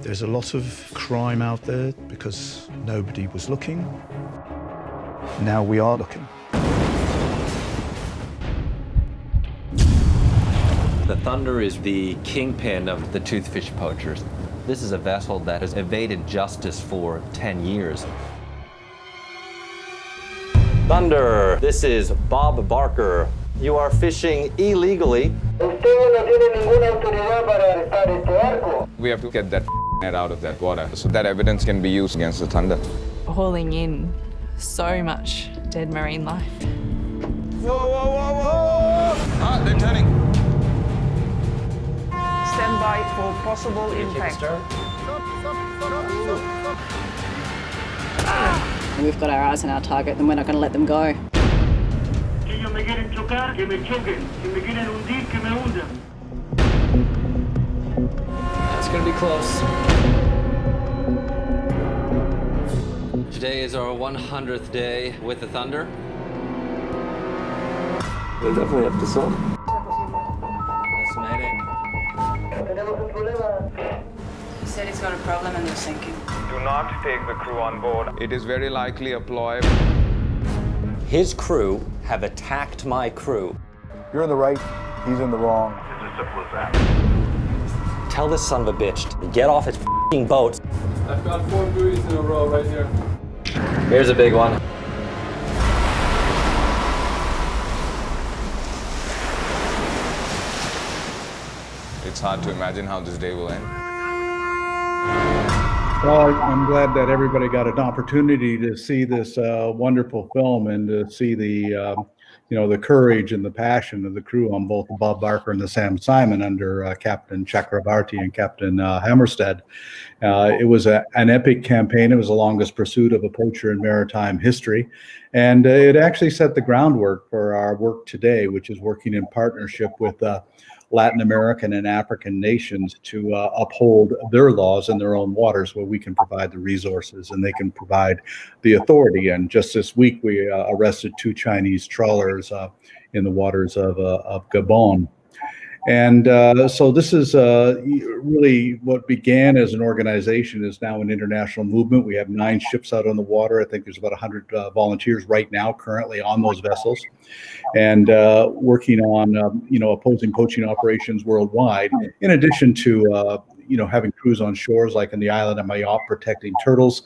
There's a lot of crime out there because nobody was looking. Now we are looking. The Thunder is the kingpin of the toothfish poachers. This is a vessel that has evaded justice for 10 years. Thunder, this is Bob Barker. You are fishing illegally. We have to get that net out of that water so that evidence can be used against the Thunder. Hauling in so much dead marine life. Whoa, whoa, whoa, whoa! Ah, they're turning. Stand by for possible impact. We've got our eyes on our target, and we're not going to let them go. That's gonna be close. Today is our 100th day with the Thunder. We'll definitely have to swim. He said he's got a problem and they're sinking. Do not take the crew on board. It is very likely a ploy. His crew have attacked my crew. You're in the right, he's in the wrong. It's as simple as that. Tell this son of a bitch to get off his f***ing boat. I've got 4 buoys in a row right here. Here's a big one. It's hard to imagine how this day will end. Well, I'm glad that everybody got an opportunity to see this wonderful film and to see the, the courage and the passion of the crew on both the Bob Barker and the Sam Simon under Captain Chakrabarty and Captain Hammerstead. It was an epic campaign. It was the longest pursuit of a poacher in maritime history. And it actually set the groundwork for our work today, which is working in partnership with Latin American and African nations to uphold their laws in their own waters, where we can provide the resources and they can provide the authority. And just this week, we arrested 2 Chinese trawlers in the waters of Gabon. And so this is really what began as an organization is now an international movement. We have 9 ships out on the water. I think there's about 100 volunteers right now currently on those vessels and working on, opposing poaching operations worldwide, in addition to, having crews on shores like in the island of Mayotte protecting turtles,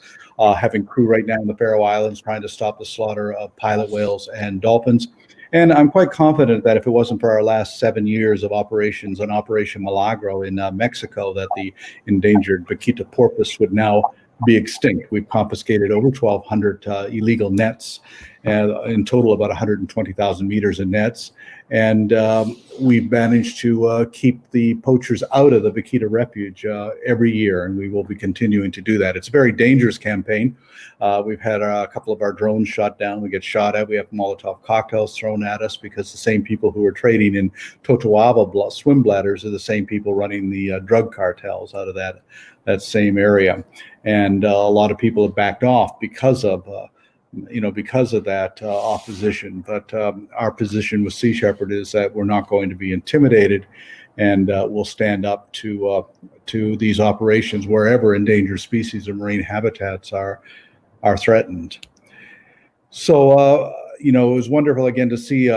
having crew right now in the Faroe Islands trying to stop the slaughter of pilot whales and dolphins. And I'm quite confident that if it wasn't for our last 7 years of operations on Operation Milagro in Mexico, that the endangered vaquita porpoise would now be extinct. We've confiscated over 1,200 illegal nets, in total about 120,000 meters of nets. And we've managed to keep the poachers out of the vaquita refuge every year, and we will be continuing to do that. It's a very dangerous campaign. We've had a couple of our drones shot down. We get shot at. We have Molotov cocktails thrown at us because the same people who are trading in Totoaba swim bladders are the same people running the drug cartels out of that same area. And a lot of people have backed off because of that opposition. But our position with Sea Shepherd is that we're not going to be intimidated, and we'll stand up to these operations wherever endangered species or marine habitats are threatened. So it was wonderful again to see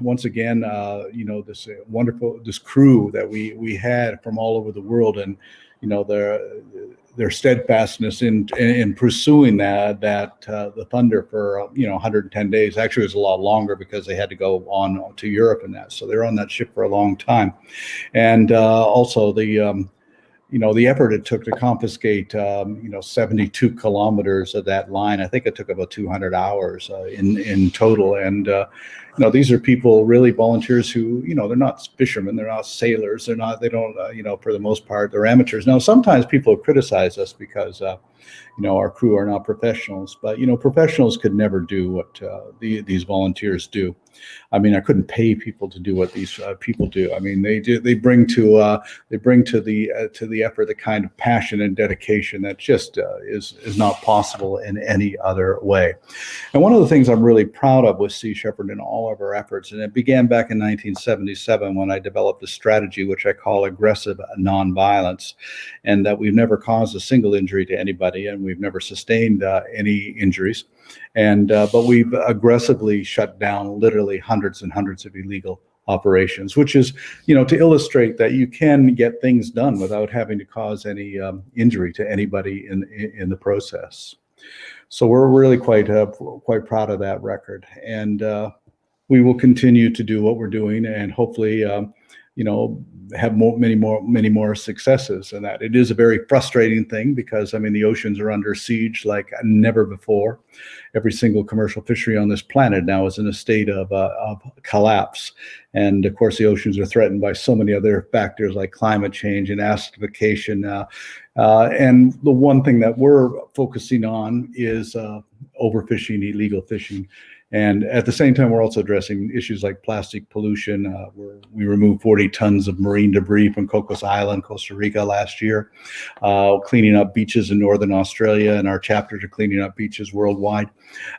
once again this crew that we had from all over the world, and their steadfastness in pursuing the Thunder for 110 days. Actually, it was a lot longer because they had to go on to Europe and that. So they're on that ship for a long time, and also the effort it took to confiscate 72 kilometers of that line. I think it took about 200 hours in total. And these are people, really volunteers who they're not fishermen, they're not sailors, they don't for the most part they're amateurs. Now sometimes people criticize us because our crew are not professionals, but professionals could never do what these volunteers do. I mean, I couldn't pay people to do what these people do. I mean, they bring to the effort the kind of passion and dedication that just is not possible in any other way. And one of the things I'm really proud of with Sea Shepherd and all all of our efforts. And it began back in 1977 when I developed a strategy which I call aggressive nonviolence, and that we've never caused a single injury to anybody, and we've never sustained any injuries. And but we've aggressively shut down literally hundreds and hundreds of illegal operations, which is, to illustrate that you can get things done without having to cause any injury to anybody in the process. So we're really quite proud of that record, and we will continue to do what we're doing, and hopefully, have many more successes. And that it is a very frustrating thing because the oceans are under siege like never before. Every single commercial fishery on this planet now is in a state of collapse, and of course the oceans are threatened by so many other factors like climate change and acidification. And the one thing that we're focusing on is overfishing, illegal fishing. And at the same time, we're also addressing issues like plastic pollution. We removed 40 tons of marine debris from Cocos Island, Costa Rica last year, cleaning up beaches in Northern Australia, and our chapters are cleaning up beaches worldwide,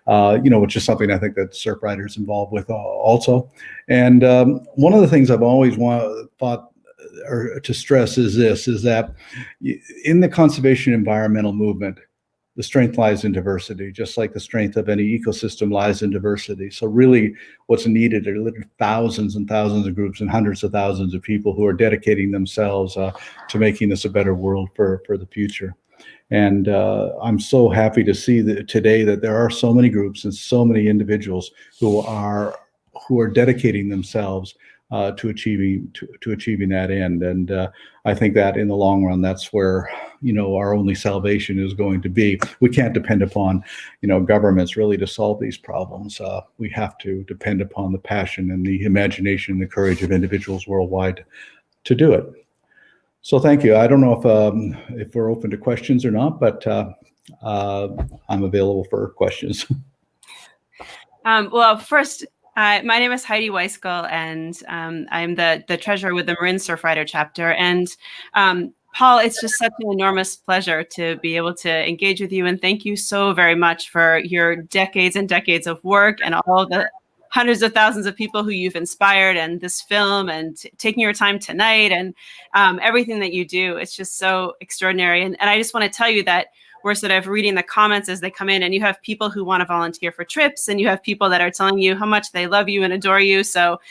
which is something I think that Surfrider's involved with also. And one of the things I've always thought to stress is that in the conservation environmental movement, the strength lies in diversity, just like the strength of any ecosystem lies in diversity. So really what's needed are literally thousands and thousands of groups and hundreds of thousands of people who are dedicating themselves to making this a better world for the future. And I'm so happy to see that today that there are so many groups and so many individuals who are dedicating themselves to achieving that end. And I think that in the long run, that's where our only salvation is going to be. We can't depend upon governments really to solve these problems. We have to depend upon the passion and the imagination and the courage of individuals worldwide to do it. So thank you. I don't know if we're open to questions or not, but I'm available for questions. Well, first, my name is Heidi Weiskel, and I'm the treasurer with the Marin Surfrider chapter. And Paul, it's just such an enormous pleasure to be able to engage with you. And thank you so very much for your decades and decades of work and all the hundreds of thousands of people who you've inspired, and this film, and taking your time tonight, and everything that you do. It's just so extraordinary. And I just want to tell you that we're sort of reading the comments as they come in, and you have people who want to volunteer for trips, and you have people that are telling you how much they love you and adore you. So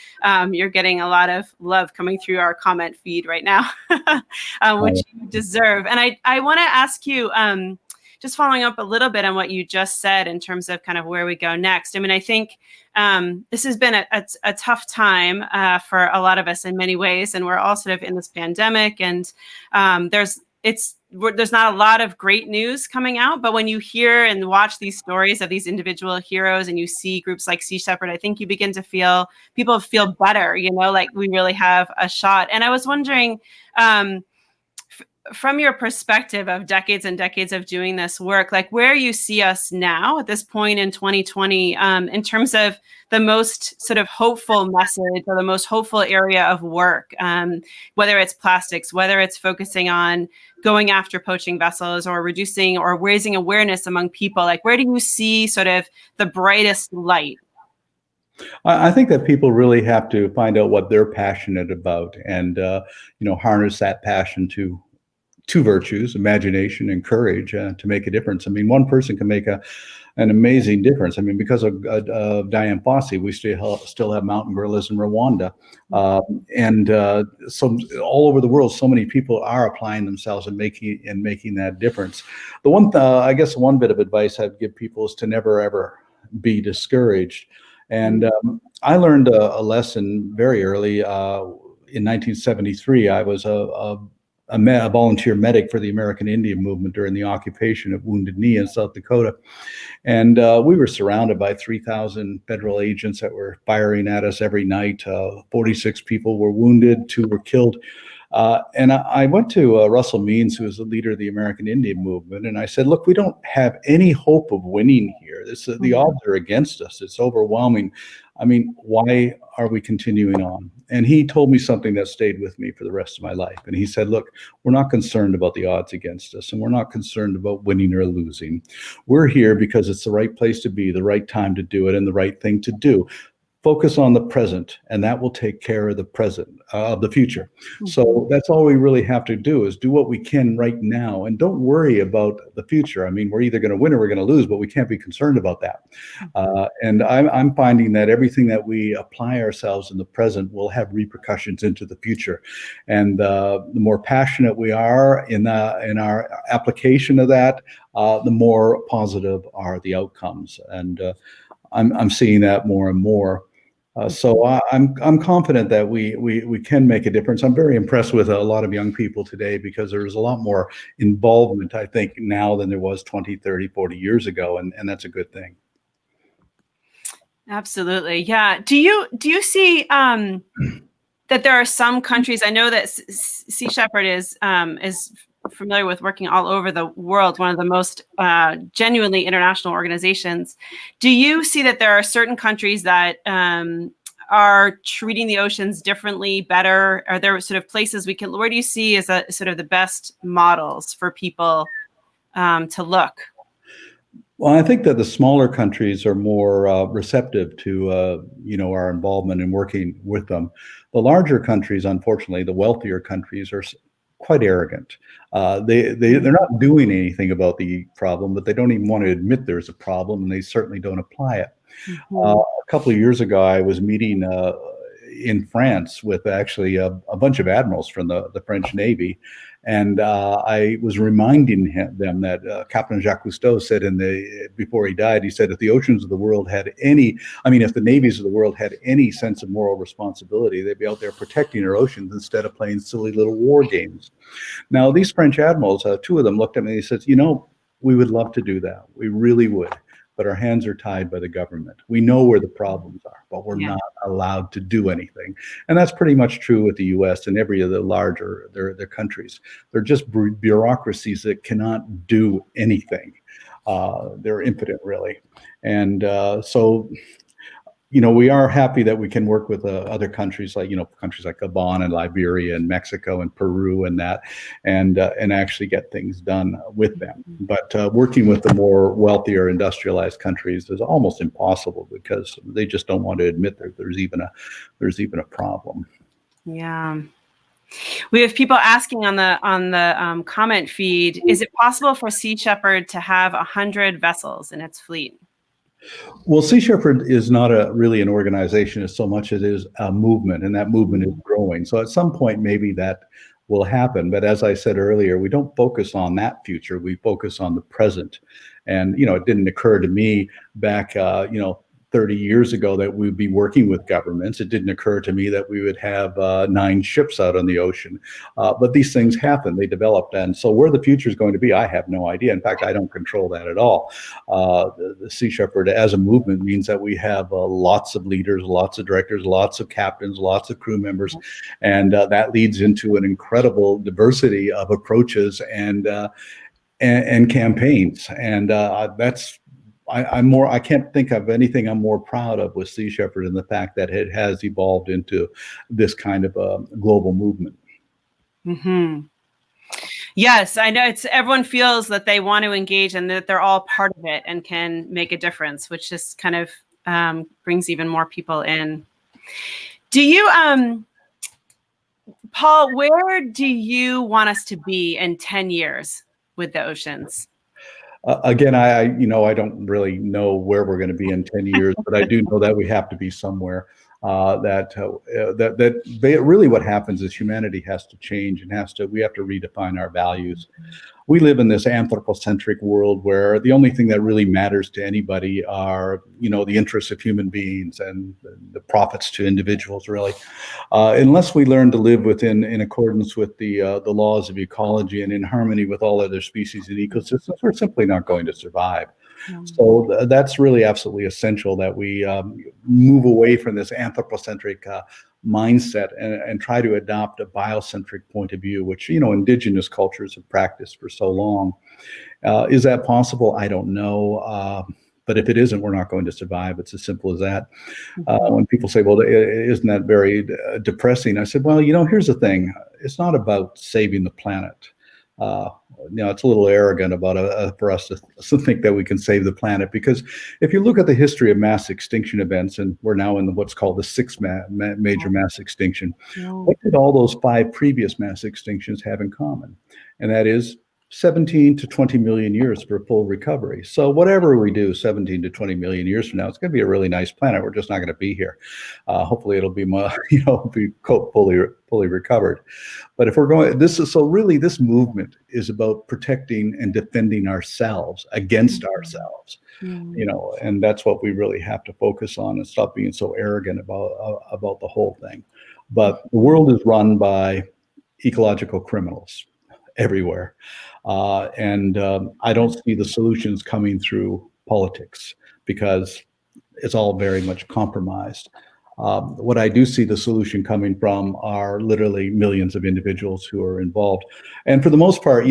you're getting a lot of love coming through our comment feed right now, which you deserve. And I want to ask you, just following up a little bit on what you just said in terms of kind of where we go next. I think this has been a tough time for a lot of us in many ways, and we're all sort of in this pandemic, and there's not a lot of great news coming out, but when you hear and watch these stories of these individual heroes, and you see groups like Sea Shepherd, I think you begin to feel people feel better, like we really have a shot. And I was wondering, from your perspective of decades and decades of doing this work, like where you see us now at this point in 2020, in terms of the most sort of hopeful message or the most hopeful area of work, whether it's plastics, whether it's focusing on going after poaching vessels or reducing or raising awareness among people, like where do you see sort of the brightest light? I think that people really have to find out what they're passionate about, and harness that passion to two virtues, imagination and courage, to make a difference. One person can make an amazing difference. Because of Dian Fossey, we still have mountain gorillas in Rwanda. So all over the world, so many people are applying themselves and making that difference. The one bit of advice I'd give people is to never, ever be discouraged. And I learned a lesson very early. In 1973, I was a volunteer medic for the American Indian movement during the occupation of Wounded Knee in South Dakota. And we were surrounded by 3,000 federal agents that were firing at us every night. 46 people were wounded, 2 were killed. And I went to Russell Means, who is the leader of the American Indian movement, and I said, look, we don't have any hope of winning here. The odds are against us. It's overwhelming. Why are we continuing on? And he told me something that stayed with me for the rest of my life. And he said, look, we're not concerned about the odds against us, and we're not concerned about winning or losing. We're here because it's the right place to be, the right time to do it, and the right thing to do focus on the present, and that will take care of the present, of the future. So that's all we really have to do, is do what we can right now, and don't worry about the future. I mean, we're either going to win or we're going to lose, but we can't be concerned about that. And I'm finding that everything that we apply ourselves in the present will have repercussions into the future. And the more passionate we are in our application of that, the more positive are the outcomes. And I'm seeing that more and more. So I'm confident that we can make a difference. I'm very impressed with a lot of young people today, because there's a lot more involvement, I think, now than there was 20, 30, 40 years ago, and that's a good thing. Absolutely. Yeah. Do you see that there are some countries? I know that Sea Shepherd is familiar with working all over the world, one of the most genuinely international organizations. Do you see that there are certain countries that are treating the oceans differently, better? Are there sort of places where do you see as a sort of the best models for people to look? Well, I think that the smaller countries are more receptive to our involvement in working with them. The larger countries, unfortunately, the wealthier countries, are quite arrogant. They're not doing anything about the problem, but they don't even want to admit there's a problem, and they certainly don't apply it. A couple of years ago, I was meeting in France with actually a bunch of admirals from the French Navy, and I was reminding them that Captain Jacques Cousteau said before he died, he said, if the oceans of the world had if the navies of the world had any sense of moral responsibility, they'd be out there protecting our oceans instead of playing silly little war games. Now, these French admirals, two of them looked at me and they said, we would love to do that. We really would. But our hands are tied by the government. We know where the problems are, but we're not allowed to do anything. And that's pretty much true with the U.S. and every of the larger their countries. They're just bureaucracies that cannot do anything. They're impotent, really. And so we are happy that we can work with other countries like Gabon and Liberia and Mexico and Peru and actually get things done with them. But working with the more wealthier industrialized countries is almost impossible, because they just don't want to admit that there's even a problem. Yeah. We have people asking on the comment feed, is it possible for Sea Shepherd to have 100 vessels in its fleet? Well, Sea Shepherd is not really an organization as so much as it is a movement, and that movement is growing. So at some point, maybe that will happen. But as I said earlier, we don't focus on that future. We focus on the present. And, it didn't occur to me back, 30 years ago that we'd be working with governments. It didn't occur to me that we would have 9 ships out on the ocean. But these things happen, they developed. And so where the future is going to be, I have no idea. In fact, I don't control that at all. The Sea Shepherd as a movement means that we have lots of leaders, lots of directors, lots of captains, lots of crew members. And that leads into an incredible diversity of approaches and campaigns. And that's I can't think of anything I'm more proud of with Sea Shepherd, and the fact that it has evolved into this kind of a global movement. Mm-hmm. Yes, I know everyone feels that they want to engage and that they're all part of it and can make a difference, which just kind of brings even more people in. Do you, Paul, where do you want us to be in 10 years with the oceans? Again, I don't really know where we're going to be in 10 years, but I do know that we have to be somewhere. Really what happens is humanity has to change, and we have to redefine our values. We live in this anthropocentric world where the only thing that really matters to anybody are, the interests of human beings and the profits to individuals, really. Unless we learn to live in accordance with the laws of ecology and in harmony with all other species and ecosystems, we're simply not going to survive. So that's really absolutely essential that we move away from this anthropocentric mindset and try to adopt a biocentric point of view, which, indigenous cultures have practiced for so long. Is that possible? I don't know. But if it isn't, we're not going to survive. It's as simple as that. When people say, well, isn't that very depressing? I said, well, here's the thing. It's not about saving the planet. It's a little arrogant about for us to think that we can save the planet, because if you look at the history of mass extinction events, and we're now in what's called the sixth major mass extinction, what did all those 5 previous mass extinctions have in common? And that is 17 to 20 million years for full recovery. So whatever we do 17 to 20 million years from now, it's going to be a really nice planet. We're just not going to be here. Hopefully it'll be fully recovered. But if we're going, this movement is about protecting and defending ourselves against ourselves, and that's what we really have to focus on, and stop being so arrogant about the whole thing. But the world is run by ecological criminals everywhere. And I don't see the solutions coming through politics, because it's all very much compromised. What I do see the solution coming from are literally millions of individuals who are involved. And for the most part,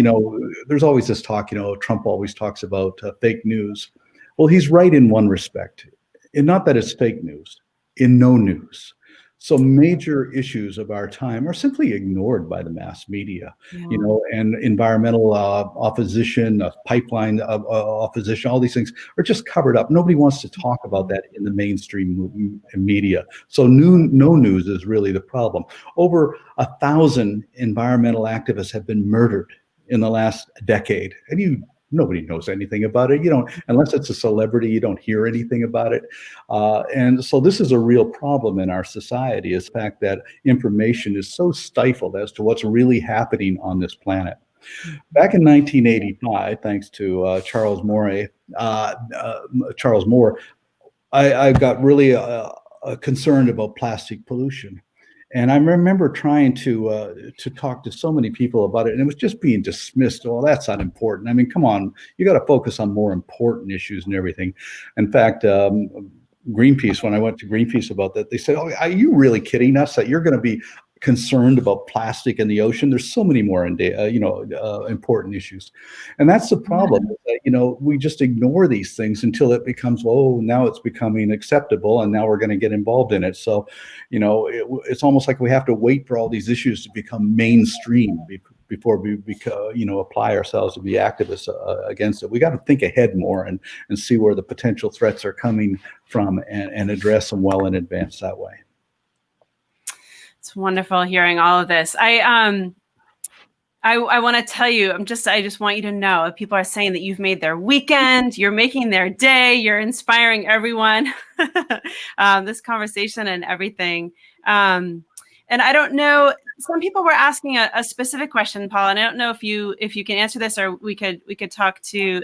there's always this talk, Trump always talks about fake news. Well, he's right in one respect, and not that it's fake news, in no news. So major issues of our time are simply ignored by the mass media, and environmental opposition, pipeline opposition, all these things are just covered up. Nobody wants to talk about that in the mainstream media. So no news is really the problem. Over 1,000 environmental activists have been murdered in the last decade, and nobody knows anything about it. Unless it's a celebrity, you don't hear anything about it. And so this is a real problem in our society, is the fact that information is so stifled as to what's really happening on this planet. Back in 1985, thanks to Charles Moore, I got really concerned about plastic pollution. And I remember trying to talk to so many people about it, and it was just being dismissed. Well, that's not important. I mean, come on, you got to focus on more important issues and everything. In fact, Greenpeace, when I went to Greenpeace about that, they said, "Oh, are you really kidding us that you're going to be concerned about plastic in the ocean? There's so many more important issues." And that's the problem. That, we just ignore these things until it becomes, now it's becoming acceptable, and now we're going to get involved in it. So, it's almost like we have to wait for all these issues to become mainstream before we apply ourselves to be activists against it. We got to think ahead more and see where the potential threats are coming from, and address them well in advance that way. It's wonderful hearing all of this. I want to tell you, I just want you to know, if people are saying that you've made their weekend, you're making their day, you're inspiring everyone, this conversation and everything. And I don't know, some people were asking a specific question, Paul, and I don't know if you can answer this, or we could talk to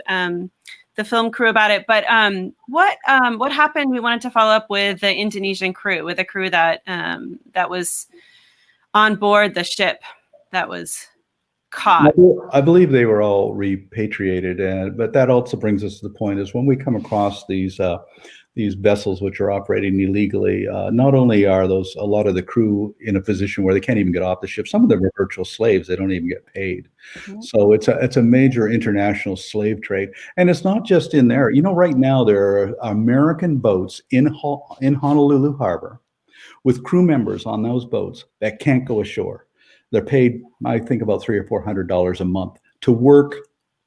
the film crew about it. But what happened? We wanted to follow up with the Indonesian crew, with a crew that was on board the ship that was caught. I believe they were all repatriated, but that also brings us to the point is when we come across these vessels which are operating illegally, not only are a lot of the crew in a position where they can't even get off the ship, some of them are virtual slaves. They don't even get paid. Mm-hmm. So it's a major international slave trade. And it's not just in there. Right now there are American boats in Honolulu Harbor with crew members on those boats that can't go ashore. They're paid, I think, about $300 or $400 a month to work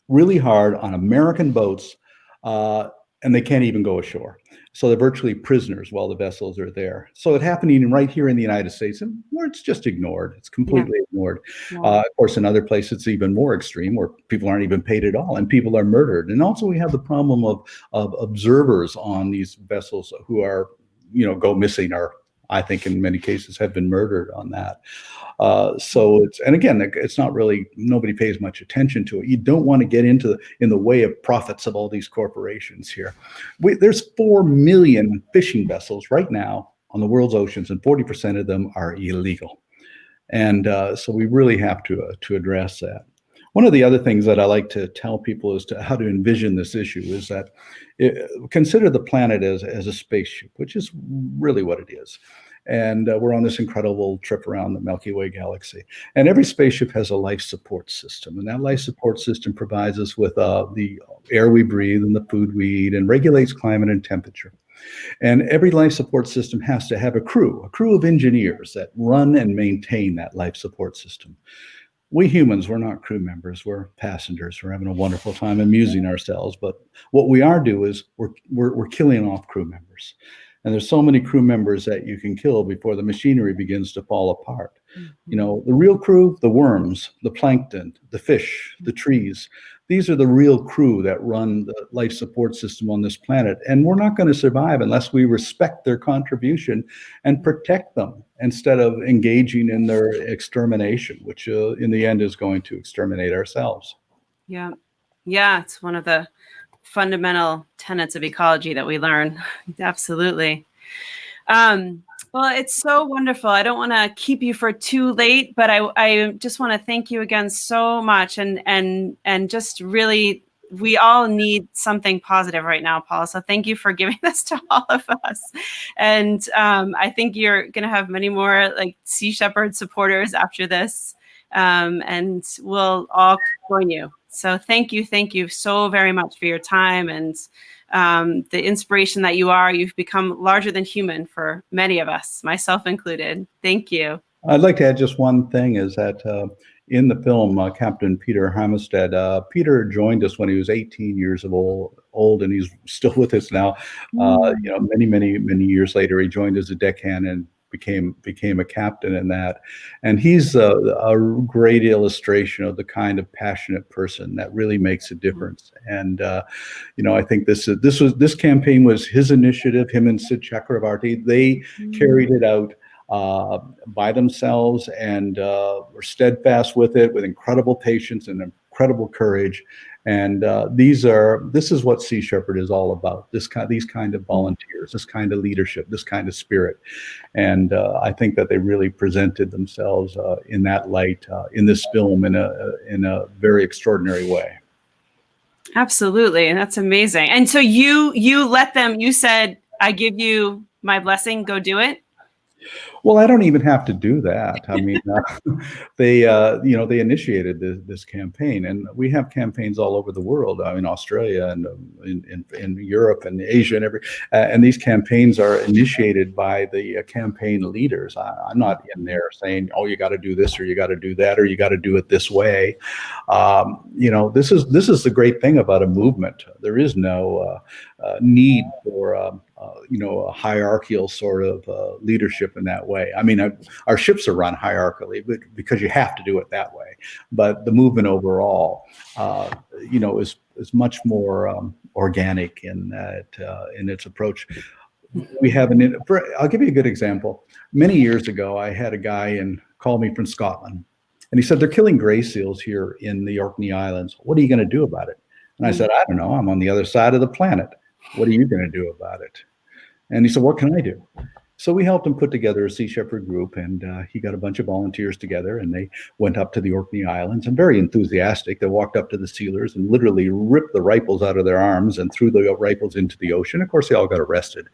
really hard on American boats, and they can't even go ashore. So they're virtually prisoners while the vessels are there. So it's happening right here in the United States, and where it's just ignored. It's completely ignored. Yeah. Of course, in other places, it's even more extreme, where people aren't even paid at all, and people are murdered. And also, we have the problem of observers on these vessels who are, go missing, or I think in many cases have been murdered on that. So it's not really, nobody pays much attention to it. You don't want to get in the way of profits of all these corporations here. There's 4 million fishing vessels right now on the world's oceans, and 40% of them are illegal. And so we really have to address that. One of the other things that I like to tell people as to how to envision this issue is that consider the planet as a spaceship, which is really what it is. And we're on this incredible trip around the Milky Way galaxy. And every spaceship has a life support system. And that life support system provides us with the air we breathe and the food we eat, and regulates climate and temperature. And every life support system has to have a crew of engineers that run and maintain that life support system. we humans, we're not crew members, we're passengers. We're having a wonderful time amusing ourselves. But what we are doing is we're killing off crew members. And there's so many crew members that you can kill before the machinery begins to fall apart. You know, the real crew, the worms, the plankton, the fish, the trees, these are the real crew that run the life support system on this planet. And we're not going to survive unless we respect their contribution and protect them instead of engaging in their extermination, which in the end is going to exterminate ourselves. Yeah. Yeah. It's one of the fundamental tenets of ecology that we learn. Absolutely. Well, it's so wonderful. I don't want to keep you for too late, but I just want to thank you again so much. And just really, we all need something positive right now, Paul. So thank you for giving this to all of us. And I think you're going to have many more like Sea Shepherd supporters after this. And we'll all join you. So thank you so very much for your time and the inspiration that you are. You've become larger than human for many of us, myself included. Thank you. I'd like to add just one thing is that in the film, Captain Peter Hammerstead, Peter joined us when he was 18 years old, and he's still with us now. You know, many years later, he joined as a deckhand and became a captain in that. And he's a great illustration of the kind of passionate person that really makes a difference. And you know, I think this campaign was his initiative. Him and Sid Chakravarti, they carried it out by themselves and were steadfast with it, with incredible patience and incredible courage. And this is what Sea Shepherd is all about. These kind of volunteers, this kind of leadership, this kind of spirit. And I think that they really presented themselves in that light in this film in a very extraordinary way. Absolutely, and that's amazing. And so you let them. You said, "I give you my blessing. Go do it." Well, I don't even have to do that. I mean, they initiated this campaign, and we have campaigns all over the world. In Australia and in Europe and Asia and and these campaigns are initiated by the campaign leaders. I'm not in there saying, "Oh, you got to do this or you got to do that or you got to do it this way." You know, this is the great thing about a movement. There is no need for a hierarchical sort of leadership in that way. I mean, our ships are run hierarchically, but because you have to do it that way. But the movement overall, is much more organic in that in its approach. We have I'll give you a good example. Many years ago, I had a guy call me from Scotland, and he said, "They're killing gray seals here in the Orkney Islands. What are you going to do about it?" And I said, "I don't know. I'm on the other side of the planet. What are you going to do about it?" And he said, "What can I do?" So we helped him put together a Sea Shepherd group, and he got a bunch of volunteers together, and they went up to the Orkney Islands, and very enthusiastic. They walked up to the sealers and literally ripped the rifles out of their arms and threw the rifles into the ocean. Of course, they all got arrested,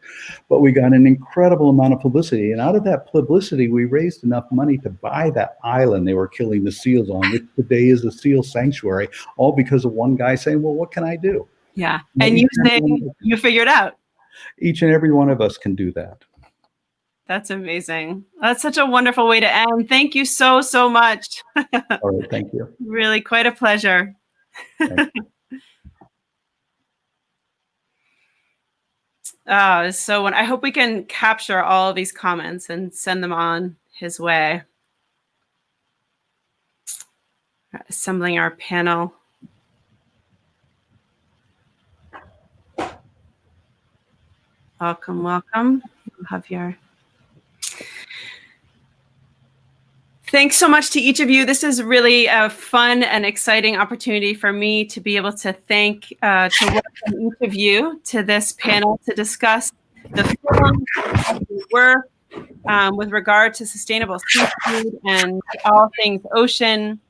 but we got an incredible amount of publicity. And out of that publicity, we raised enough money to buy that island they were killing the seals on, which today is a seal sanctuary, all because of one guy saying, "Well, what can I do?" Yeah. And you say you figured out. Each and every one of us can do that. That's amazing. That's such a wonderful way to end. Thank you so much. All right, thank you. Really quite a pleasure. So I hope we can capture all of these comments and send them on his way. Assembling our panel. Welcome. We'll have your... Thanks so much to each of you. This is really a fun and exciting opportunity for me to be able to welcome each of you to this panel to discuss the film, work with regard to sustainable seafood and all things ocean.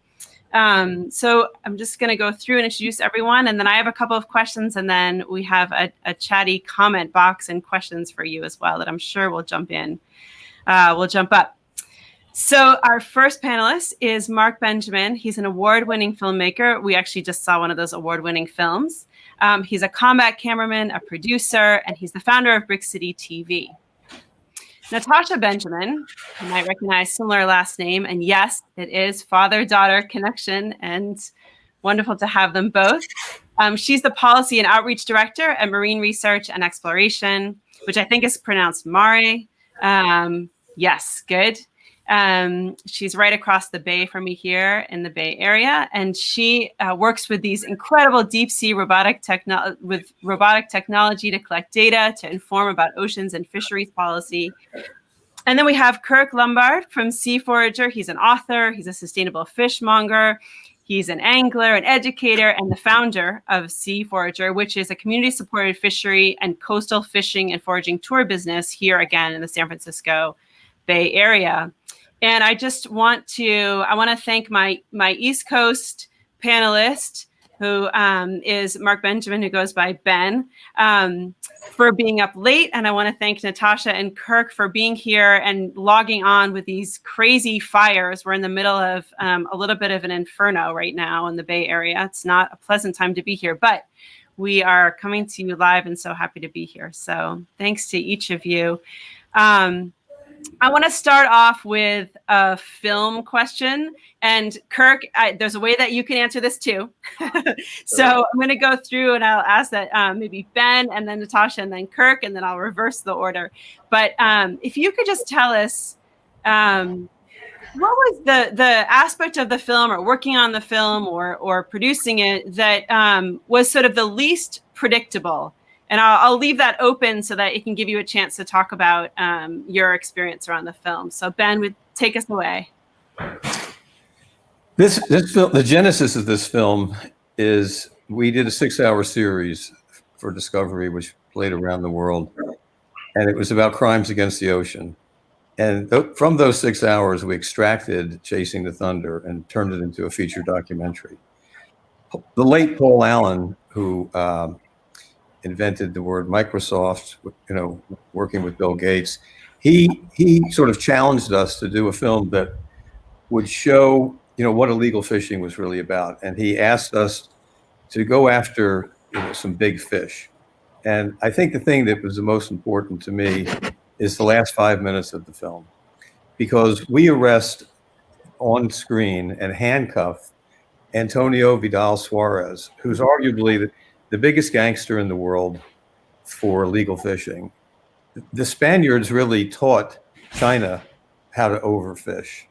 So I'm just going to go through and introduce everyone, and then I have a couple of questions, and then we have a chatty comment box and questions for you as well that I'm sure will jump up. So our first panelist is Mark Benjamin. He's an award-winning filmmaker. We actually just saw one of those award-winning films. He's a combat cameraman, a producer, and he's the founder of Brick City TV. Natasha Benjamin. You might recognize similar last name. And yes, it is father-daughter connection, and wonderful to have them both. She's the Policy and Outreach Director at Marine Research and Exploration, which I think is pronounced Mare. Yes, good. She's right across the bay from me here in the Bay Area, and she works with these incredible deep sea robotic technology to collect data to inform about oceans and fisheries policy. And then we have Kirk Lombard from Sea Forager. He's an author. He's a sustainable fishmonger. He's an angler, an educator, and the founder of Sea Forager, which is a community-supported fishery and coastal fishing and foraging tour business here again in the San Francisco Bay Area. And I want to thank my East Coast panelist, who is Mark Benjamin, who goes by Ben, for being up late. And I want to thank Natasha and Kirk for being here and logging on with these crazy fires. We're in the middle of a little bit of an inferno right now in the Bay Area. It's not a pleasant time to be here, but we are coming to you live and so happy to be here. So thanks to each of you. I want to start off with a film question. And Kirk, there's a way that you can answer this too. So I'm going to go through and I'll ask that maybe Ben and then Natasha and then Kirk, and then I'll reverse the order. But if you could just tell us what was the aspect of the film or working on the film or producing it that was sort of the least predictable? And I'll leave that open so that it can give you a chance to talk about your experience around the film. So Ben, would take us away. This film, the genesis of this film is we did a 6-hour series for Discovery, which played around the world, and it was about crimes against the ocean. And from those 6 hours, we extracted Chasing the Thunder and turned it into a feature documentary. The late Paul Allen, who invented the word Microsoft, working with Bill Gates, he sort of challenged us to do a film that would show, what illegal fishing was really about. And he asked us to go after, some big fish. And I think the thing that was the most important to me is the last 5 minutes of the film, because we arrest on screen and handcuff Antonio Vidal Suarez, who's arguably the biggest gangster in the world for illegal fishing. The Spaniards really taught China how to overfish.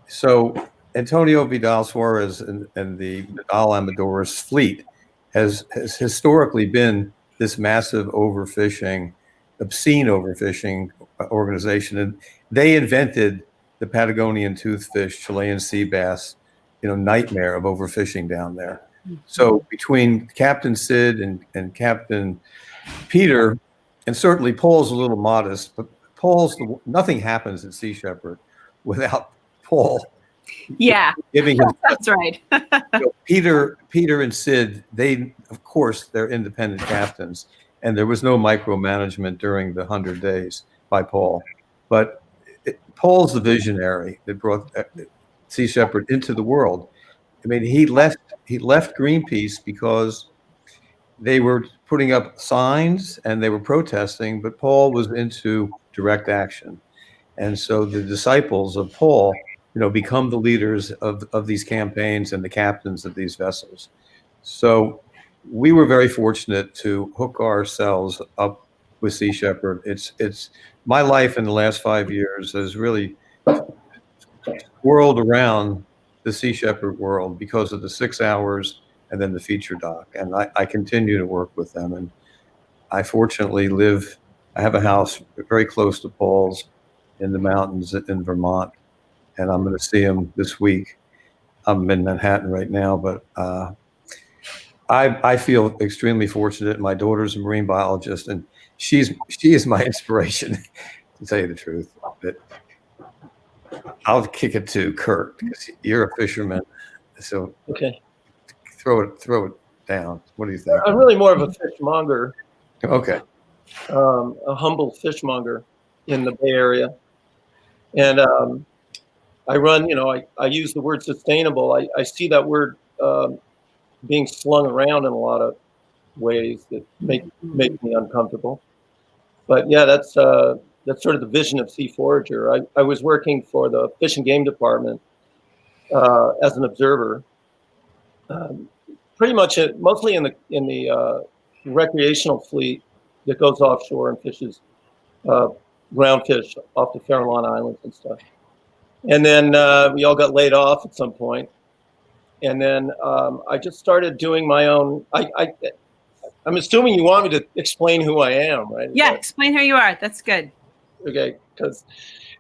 So Antonio Vidal Suarez and the Vidal Amadores fleet has historically been this massive overfishing, obscene overfishing organization. And they invented the Patagonian toothfish, Chilean sea bass, nightmare of overfishing down there. So between Captain Sid and Captain Peter, and certainly Paul's a little modest, but nothing happens at Sea Shepherd without Paul. Yeah, giving him, that's right. Peter and Sid, they're independent captains, and there was no micromanagement during the 100 days by Paul. But Paul's the visionary that brought Sea Shepherd into the world. I mean, he left Greenpeace because they were putting up signs and they were protesting, but Paul was into direct action. And so the disciples of Paul, become the leaders of these campaigns and the captains of these vessels. So we were very fortunate to hook ourselves up with Sea Shepherd. It's my life in the last 5 years has really whirled around the Sea Shepherd world because of the 6 hours and then the feature doc. And I continue to work with them. And I fortunately I have a house very close to Paul's in the mountains in Vermont. And I'm going to see him this week. I'm in Manhattan right now, but I feel extremely fortunate. My daughter's a marine biologist, and she is my inspiration, to tell you the truth. But I'll kick it to Kirk, because you're a fisherman. So okay, throw it down. What do you think? I'm really more of a fishmonger. Okay. A humble fishmonger in the Bay Area, and I run. I use the word sustainable. I see that word being slung around in a lot of ways that make me uncomfortable. But yeah, that's that's sort of the vision of Sea Forager. I was working for the Fish and Game Department as an observer, pretty much mostly in the recreational fleet that goes offshore and fishes ground fish off the Farallon Islands and stuff. And then we all got laid off at some point. And then I just started doing my own. I'm assuming you want me to explain who I am, right? Yeah, explain who you are. That's good. Okay, because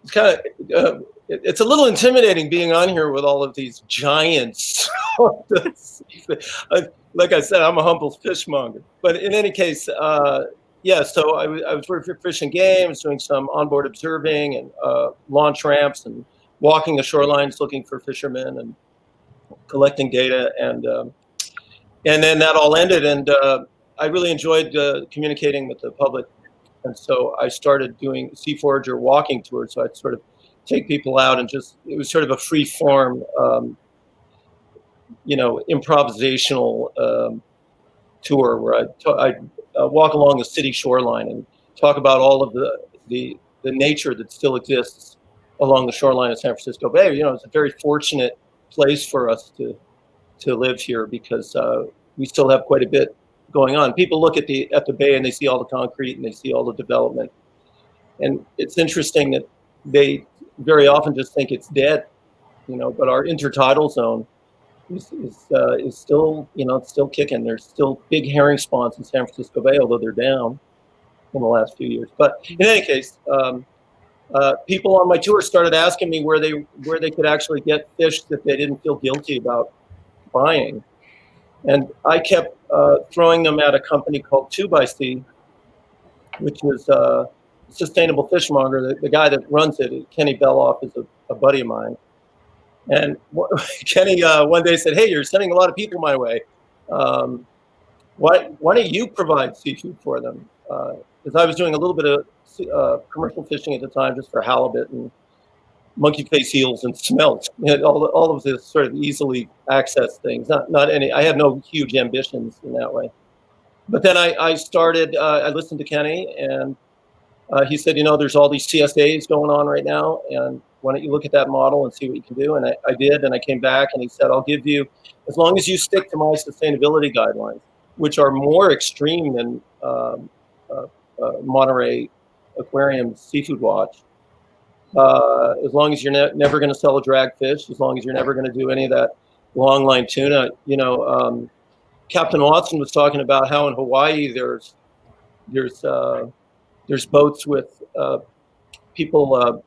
it's kind of it's a little intimidating being on here with all of these giants. Like I said, I'm a humble fishmonger. But in any case, yeah. So I was working for Fish and Game, doing some onboard observing and launch ramps and walking the shorelines, looking for fishermen and collecting data, and then that all ended, and I really enjoyed communicating with the public, and so I started doing Sea Forager walking tours. So I'd sort of take people out and it was sort of a free form, improvisational tour where I'd walk along the city shoreline and talk about all of the nature that still exists along the shoreline of San Francisco Bay. It's a very fortunate place for us to live here because we still have quite a bit going on. People look at the bay and they see all the concrete and they see all the development, and it's interesting that they very often just think it's dead, but our intertidal zone is still it's still kicking. There's still big herring spawns in San Francisco Bay, although they're down in the last few years. But in any case, people on my tour started asking me where they could actually get fish that they didn't feel guilty about buying, and I kept throwing them at a company called 2x which is a sustainable fishmonger. The guy that runs it, Kenny Beloff, is a buddy of mine, and Kenny one day said, "Hey, you're sending a lot of people my way. Why don't you provide seafood for them?" Because I was doing a little bit of commercial fishing at the time, just for halibut and monkey face eels and smelt. All of this sort of easily accessed things. Not any. I had no huge ambitions in that way. But then I started. I listened to Kenny, and he said, there's all these CSAs going on right now, and why don't you look at that model and see what you can do? And I did, and I came back, and he said, I'll give you, as long as you stick to my sustainability guidelines, which are more extreme than Monterey Aquarium Seafood Watch. As long as you're never going to sell a drag fish, as long as you're never going to do any of that long line tuna. Captain Watson was talking about how in Hawaii there's boats with people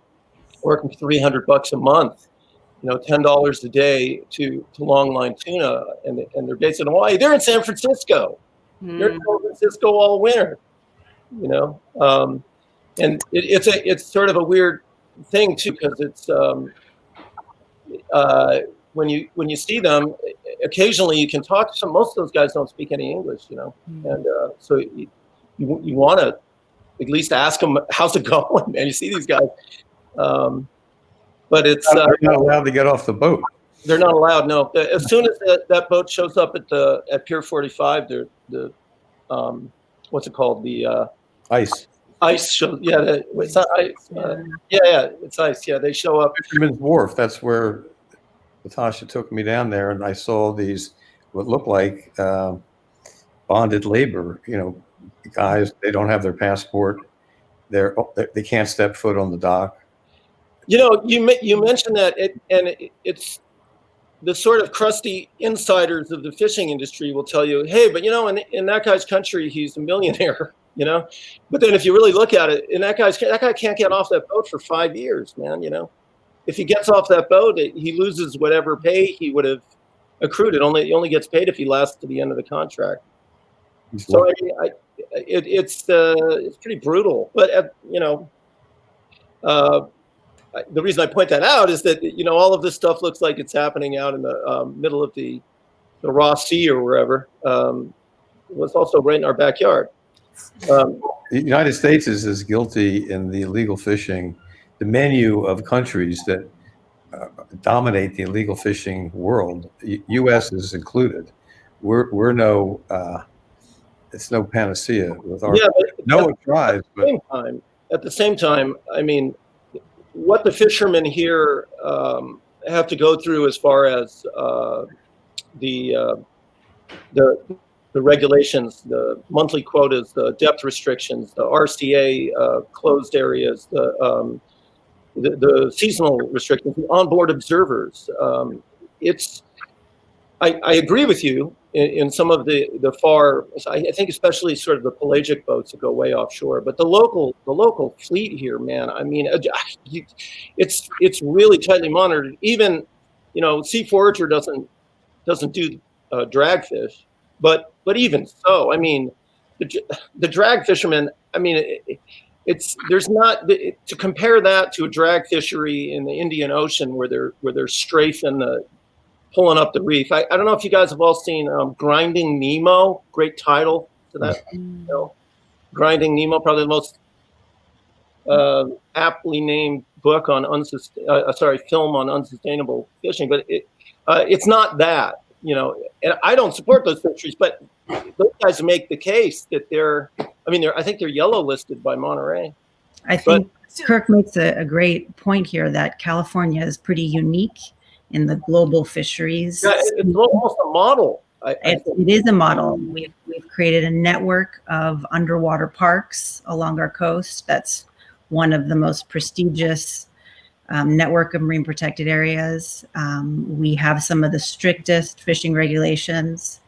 working $300 a month, $10 a day to long line tuna, and they're based in Hawaii. They're in San Francisco. They're in San Francisco all winter. And it's sort of a weird thing too, because it's when you see them, occasionally you can talk to some. Most of those guys don't speak any English, and so you want to at least ask them, how's it going, man? You see these guys, but it's they're not allowed to get off the boat. They're not allowed. No, as soon as that boat shows up at Pier 45, the what's it called, the ice show. Yeah, it's not ice. Yeah, it's ice. Yeah, they show up. Fisherman's Wharf. That's where Natasha took me down there, and I saw these what look like bonded labor. Guys, they don't have their passport. They can't step foot on the dock. You mentioned that, it's the sort of crusty insiders of the fishing industry will tell you, hey, but in that guy's country, he's a millionaire. But then if you really look at it, and that guy can't get off that boat for 5 years, man. If he gets off that boat, he loses whatever pay he would have accrued. He only gets paid if he lasts to the end of the contract. So I mean, it's pretty brutal. But the reason I point that out is that all of this stuff looks like it's happening out in the middle of the Ross Sea or wherever. It was also right in our backyard. The United States is as guilty in the illegal fishing. The menu of countries that dominate the illegal fishing world, U.S. is included. We're no, it's no panacea with our. Yeah, but no, it tries. At the same time, at the same time, I mean, what the fishermen here have to go through as far as the regulations, the monthly quotas, the depth restrictions, the RCA closed areas, the seasonal restrictions, the onboard observers. I agree with you in some of the far, I think especially sort of the pelagic boats that go way offshore, but the local fleet here, man, I mean, it's really tightly monitored. Even, Sea Forager doesn't do dragfish, but even so, I mean, the drag fishermen, I mean, there's not to compare that to a drag fishery in the Indian Ocean where they're strafing pulling up the reef. I don't know if you guys have all seen Grinding Nemo. Great title to that. Grinding Nemo, probably the most aptly named book on film on unsustainable fishing. But it's not that, And I don't support those fisheries, but those guys make the case that I think they're yellow listed by Monterey. I think Kirk makes a great point here that California is pretty unique in the global fisheries. Yeah, it's almost a model. It is a model. We've created a network of underwater parks along our coast. That's one of the most prestigious network of marine protected areas. We have some of the strictest fishing regulations.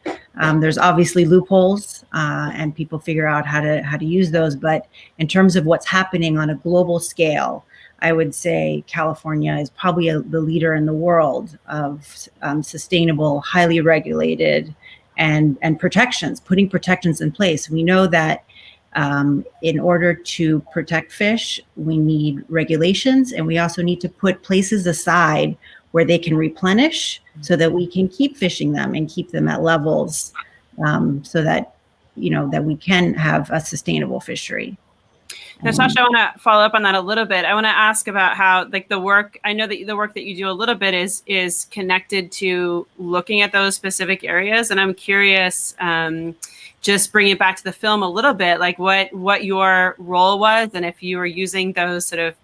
There's obviously loopholes, and people figure out how to use those. But in terms of what's happening on a global scale, I would say California is probably the leader in the world of sustainable, highly regulated, and putting protections in place. We know that in order to protect fish, we need regulations, and we also need to put places aside where they can replenish so that we can keep fishing them and keep them at levels so that, that we can have a sustainable fishery. Natasha, I want to follow up on that a little bit. I want to ask about how, the work, I know that the work that you do a little bit is connected to looking at those specific areas. And I'm curious, just bring it back to the film a little bit, like what your role was and if you were using those sort of,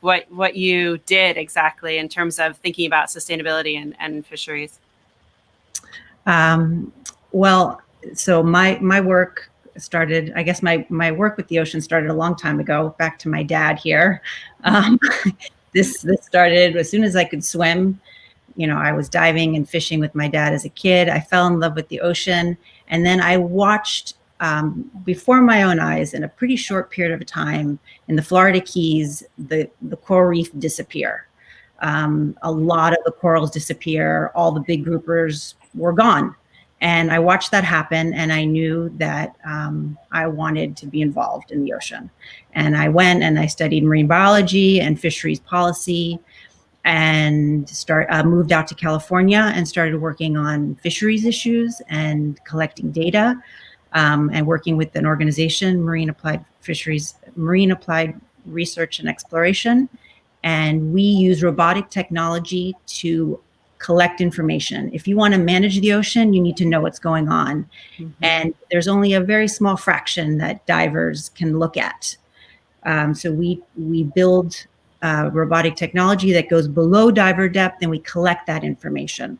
what you did exactly in terms of thinking about sustainability and fisheries. Well, so my work started, I guess my work with the ocean started a long time ago, back to my dad here. This started as soon as I could swim. I was diving and fishing with my dad as a kid. I fell in love with the ocean. And then I watched before my own eyes in a pretty short period of time in the Florida Keys, the coral reef disappear. A lot of the corals disappear. All the big groupers were gone. And I watched that happen, and I knew that I wanted to be involved in the ocean. And I went and I studied marine biology and fisheries policy, and moved out to California and started working on fisheries issues and collecting data, and working with an organization, Marine Applied Research and Exploration. And we use robotic technology to collect information. If you want to manage the ocean, you need to know what's going on. Mm-hmm. And there's only a very small fraction that divers can look at. So we build robotic technology that goes below diver depth, and we collect that information.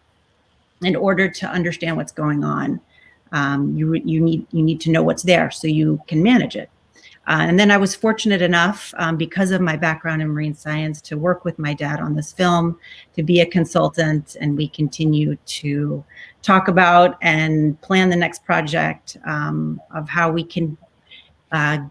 In order to understand what's going on, you need to know what's there so you can manage it. And then I was fortunate enough, because of my background in marine science, to work with my dad on this film, to be a consultant, and we continue to talk about and plan the next project of how we can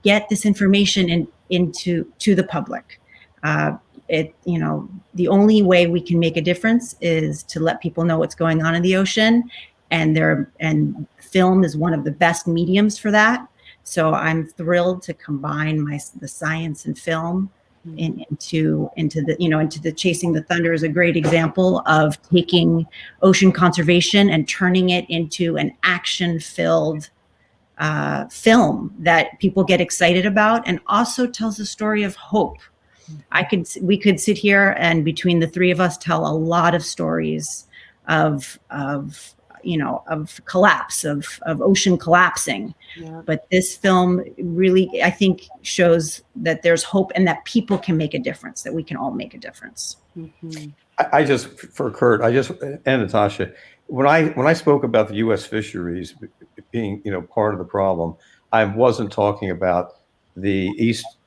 get this information into the public. The only way we can make a difference is to let people know what's going on in the ocean, and film is one of the best mediums for that. So I'm thrilled to combine the science and film into the Chasing the Thunder is a great example of taking ocean conservation and turning it into an action-filled film that people get excited about, and also tells a story of hope. We could sit here and between the three of us tell a lot of stories of of collapse, of ocean collapsing. Yeah. But this film really, I think, shows that there's hope and that people can make a difference, that we can all make a difference. Mm-hmm. I just, for Kurt, and Natasha, when I spoke about the U.S. fisheries being, part of the problem, I wasn't talking about the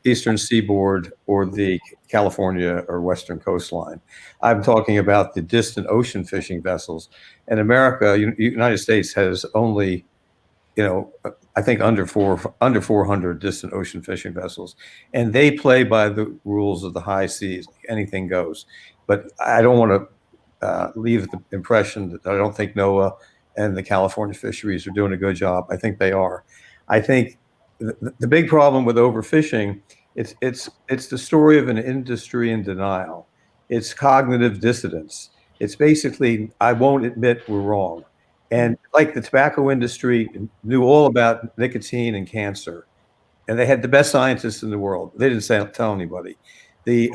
eastern seaboard or the California or western coastline. I'm talking about the distant ocean fishing vessels. And America, United States, has only, I think under 400 distant ocean fishing vessels, and they play by the rules of the high seas. Anything goes. But I don't want to leave the impression that I don't think NOAA and the California fisheries are doing a good job. I think they are. I think the big problem with overfishing, it's the story of an industry in denial. It's cognitive dissonance. It's basically, I won't admit we're wrong. And like the tobacco industry knew all about nicotine and cancer, and they had the best scientists in the world. They didn't tell anybody. The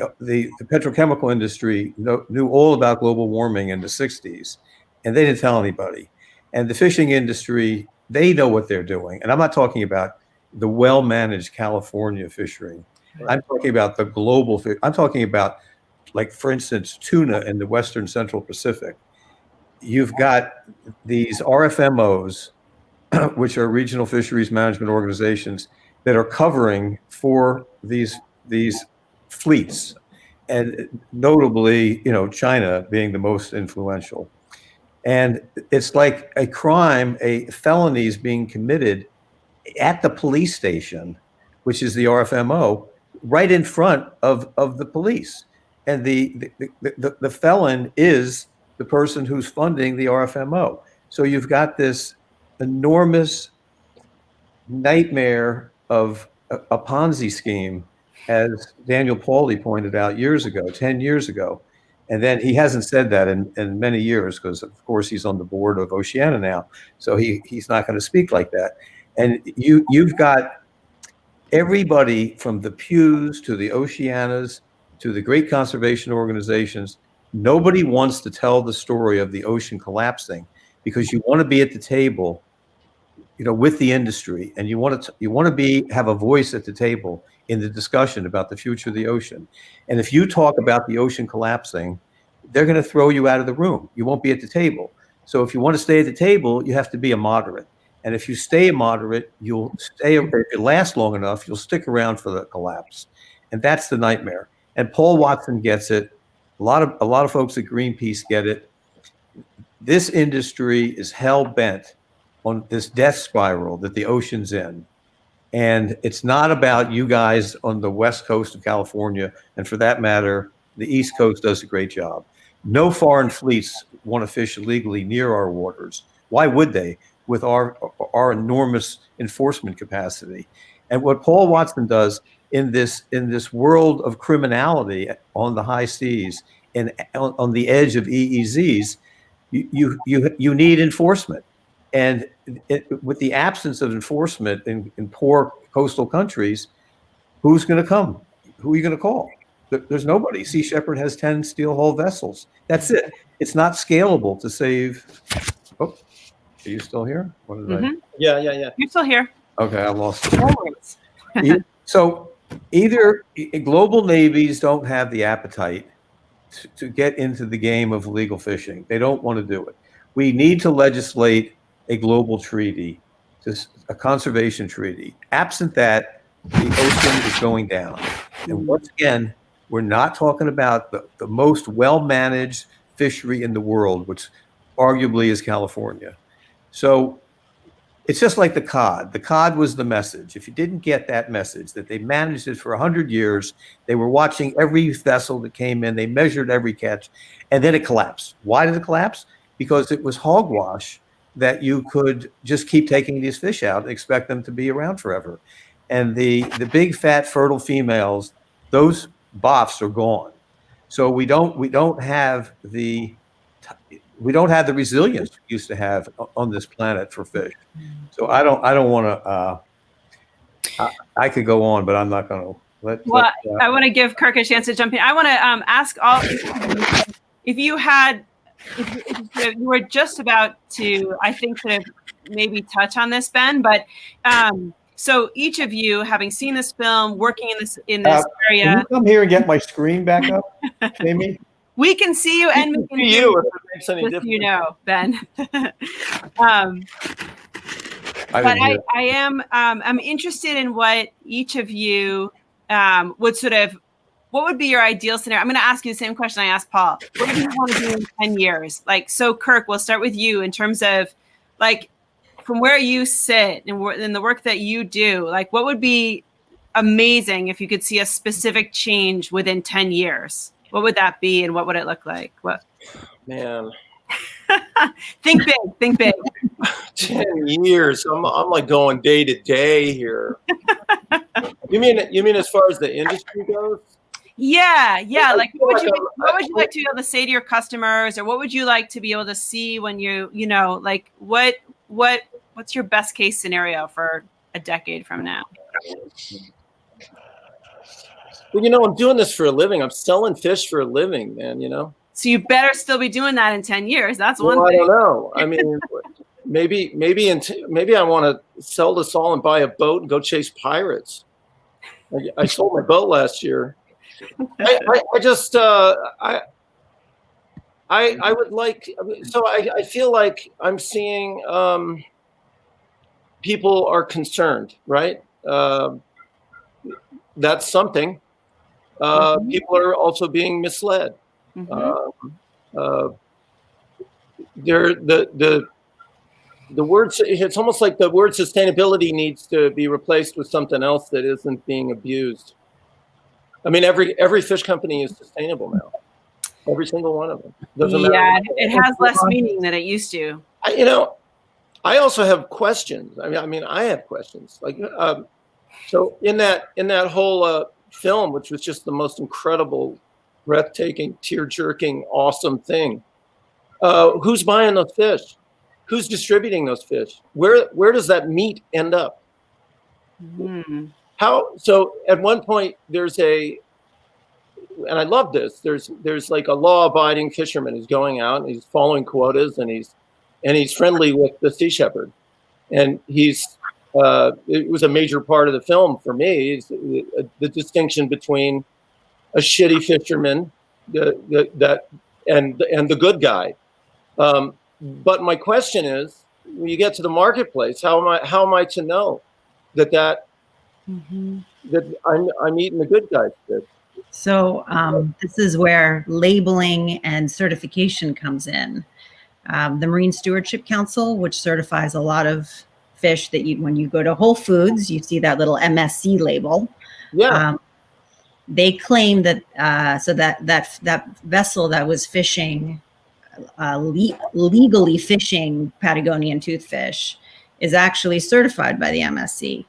petrochemical industry knew all about global warming in the 60s, and they didn't tell anybody. And the fishing industry, they know what they're doing. And I'm not talking about the well-managed California fishery. Right. I'm talking about the global fish. I'm talking about, like, for instance, tuna in the Western Central Pacific. You've got these RFMOs, which are regional fisheries management organizations, that are covering for these fleets, and notably, China being the most influential. And it's like a crime, a felony is being committed at the police station, which is the RFMO, right in front of the police. And the felon is the person who's funding the RFMO. So you've got this enormous nightmare of a Ponzi scheme, as Daniel Pauly pointed out years ago, 10 years ago. And then he hasn't said that in many years, because of course he's on the board of Oceana now. So he's not going to speak like that. And you've got everybody from the Pews to the Oceanas to the great conservation organizations. Nobody wants to tell the story of the ocean collapsing, because you want to be at the table, with the industry, and you want to have a voice at the table in the discussion about the future of the ocean. And if you talk about the ocean collapsing, they're going to throw you out of the room. You won't be at the table. So if you want to stay at the table, you have to be a moderate. And if you stay a moderate, you'll stay. If it lasts long enough, you'll stick around for the collapse. And that's the nightmare. And Paul Watson gets it. A lot of folks at Greenpeace get it. This industry is hell-bent on this death spiral that the ocean's in. And it's not about you guys on the west coast of California, and for that matter, the East Coast does a great job. No foreign fleets want to fish illegally near our waters. Why would they, with our enormous enforcement capacity? And what Paul Watson does in this world of criminality on the high seas and on the edge of EEZs, you need enforcement. And with the absence of enforcement in poor coastal countries, who's going to come? Who are you going to call? There's nobody. Sea Shepherd has 10 steel hull vessels. That's it. It's not scalable to save. Oh, are you still here? What did I? Yeah. You're still here. Okay, I lost it. So either global navies don't have the appetite to get into the game of legal fishing. They don't want to do it. We need to legislate a global treaty, a conservation treaty. Absent that, the ocean is going down. And once again, we're not talking about the most well-managed fishery in the world, which arguably is California. So it's just like the cod. The cod was the message. If you didn't get that message, that they managed it for 100 years, they were watching every vessel that came in, they measured every catch, and then it collapsed. Why did it collapse? Because it was hogwash that you could just keep taking these fish out and expect them to be around forever. And the big, fat, fertile females, those boffs are gone. So we don't have the resilience we used to have on this planet for fish. So I don't want to. I could go on, but I'm not going to. I want to give Kirk a chance to jump in. I want to ask all if you had if you were just about to, I think, sort of maybe touch on this, Ben, but so each of you, having seen this film, working in this area. Can you come here and get my screen back up, Amy? We can see you and we can hear you, if it makes any difference. You know, Ben. I'm interested in what each of you would sort of, what would be your ideal scenario? I'm going to ask you the same question I asked Paul. What do you want to do in 10 years? Like, so Kirk, we'll start with you in terms of like, from where you sit and in the work that you do, like what would be amazing if you could see a specific change within 10 years? What would that be and what would it look like? What? Man. Think big. 10 years. I'm like going day to day here. You mean as far as the industry goes? Yeah. Like what would you like to be able to say to your customers, or what would you like to be able to see when you know, like what's your best case scenario for a decade from now? Well, you know, I'm doing this for a living. I'm selling fish for a living, man, you know? So you better still be doing that in 10 years. That's one thing. I don't know. I mean, maybe I want to sell this all and buy a boat and go chase pirates. I sold my boat last year. I would like, so I feel like I'm seeing people are concerned, right? That's something. People are also being misled. The words, it's almost like the word sustainability needs to be replaced with something else that isn't being abused. I mean, every fish company is sustainable now. Every single one of them. Doesn't matter. It has less meaning than it used to. You know, I also have questions. I mean, I have questions. Like, so in that whole film, which was just the most incredible, breathtaking, tear-jerking, awesome thing. Who's buying those fish? Who's distributing those fish? Where does that meat end up? So at one point there's and I love this. There's like a law-abiding fisherman who's going out and he's following quotas and he's friendly with the sea shepherd, and it was a major part of the film for me. Is the distinction between a shitty fisherman, and the good guy. But my question is, when you get to the marketplace, how am I to know that I'm eating the good guy's fish? So this is where labeling and certification comes in. The Marine Stewardship Council, which certifies a lot of fish that when you go to Whole Foods, you see that little MSC label. Yeah. They claim that that vessel that was fishing, legally fishing Patagonian toothfish, is actually certified by the MSC.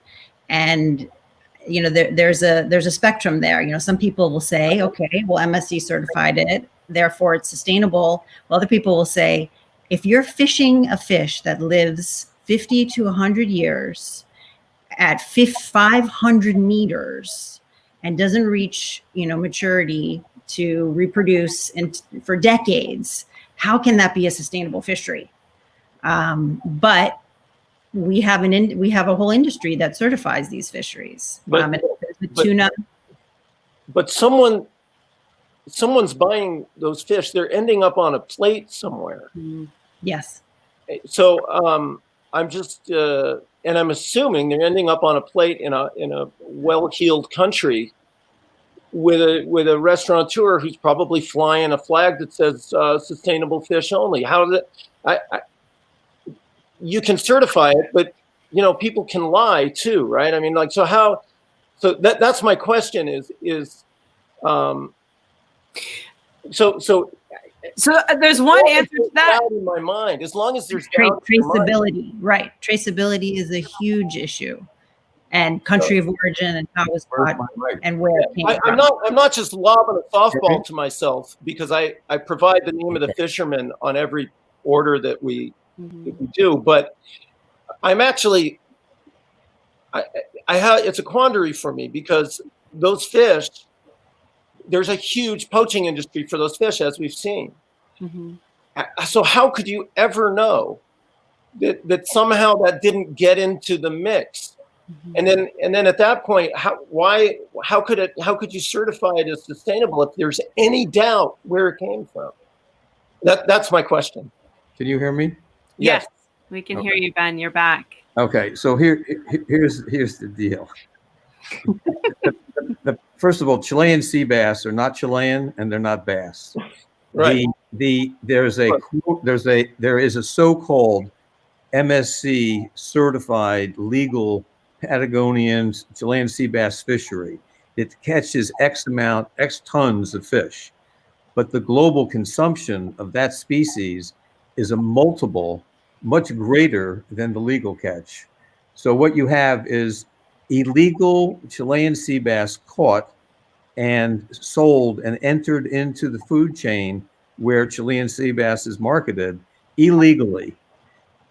And you know, there's a spectrum there. You know, some people will say, okay, well, MSC certified it, therefore it's sustainable. Well, other people will say, if you're fishing a fish that lives 50 to 100 years at 500 meters and doesn't reach, you know, maturity to reproduce for decades, how can that be a sustainable fishery? But we have a whole industry that certifies these fisheries. But someone's buying those fish. They're ending up on a plate somewhere. Yes. So I'm just, and I'm assuming they're ending up on a plate in a well-heeled country with a restaurateur who's probably flying a flag that says sustainable fish only. How does it? You can certify it, but you know, people can lie too, right? I mean, like, so how? So that's my question So there's one answer to that in my mind. As long as there's traceability, right? Traceability is a huge issue, and country of origin and how it was caught and where it came from. I'm not just lobbing a softball to myself because I provide the name of the fisherman on every order that we do, but I'm actually it's a quandary for me because those fish, there's a huge poaching industry for those fish, as we've seen. So how could you ever know that somehow that didn't get into the mix? And then at that point, how could you certify it as sustainable if there's any doubt where it came from? That's my question. Can you hear me? Yes, we can hear you, Ben. You're back. Okay, so here's the deal. First of all, Chilean sea bass are not Chilean and they're not bass. Right. There is a so-called MSC certified legal Patagonian Chilean sea bass fishery. It catches X tons of fish, but the global consumption of that species is a multiple much greater than the legal catch. So what you have is illegal Chilean sea bass caught and sold and entered into the food chain where Chilean sea bass is marketed illegally.